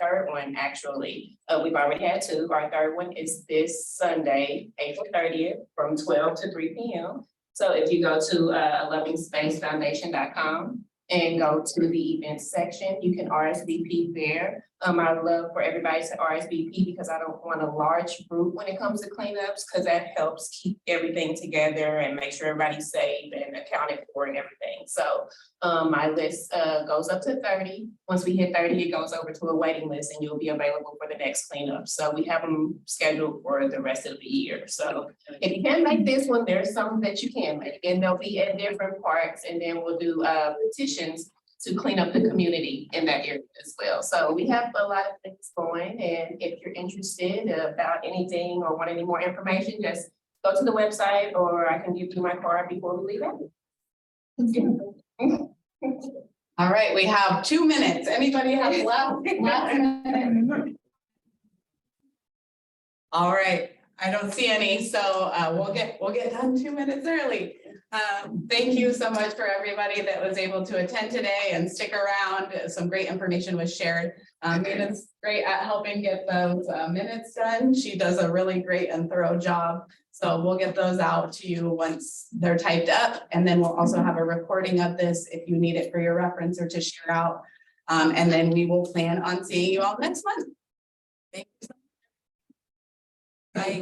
third one, actually. We've already had two. Our third one is this Sunday, April 30th, from 12 to 3 p.m. So if you go to lovingspacefoundation.com and go to the events section, you can RSVP there. I love for everybody to RSVP because I don't want a large group when it comes to cleanups, because that helps keep everything together and make sure everybody's safe and accounted for and everything. So my list goes up to 30. Once we hit 30, it goes over to a waiting list and you'll be available for the next cleanup. So we have them scheduled for the rest of the year. So if you can't make this one, there's some that you can make, and they'll be at different parks, and then we'll do petitions to clean up the community in that area as well. So we have a lot of things going, and if you're interested about anything or want any more information, just go to the website, or I can give you my card before we leave out. All right, we have 2 minutes. Anybody have last minute? All right, I don't see any, so we'll get done 2 minutes early. Thank you so much for everybody that was able to attend today and stick around. Some great information was shared. Mina's great at helping get those minutes done. She does a really great and thorough job. So we'll get those out to you once they're typed up. And then we'll also have a recording of this if you need it for your reference or to share out. And then we will plan on seeing you all next month. Thank you so much. Bye.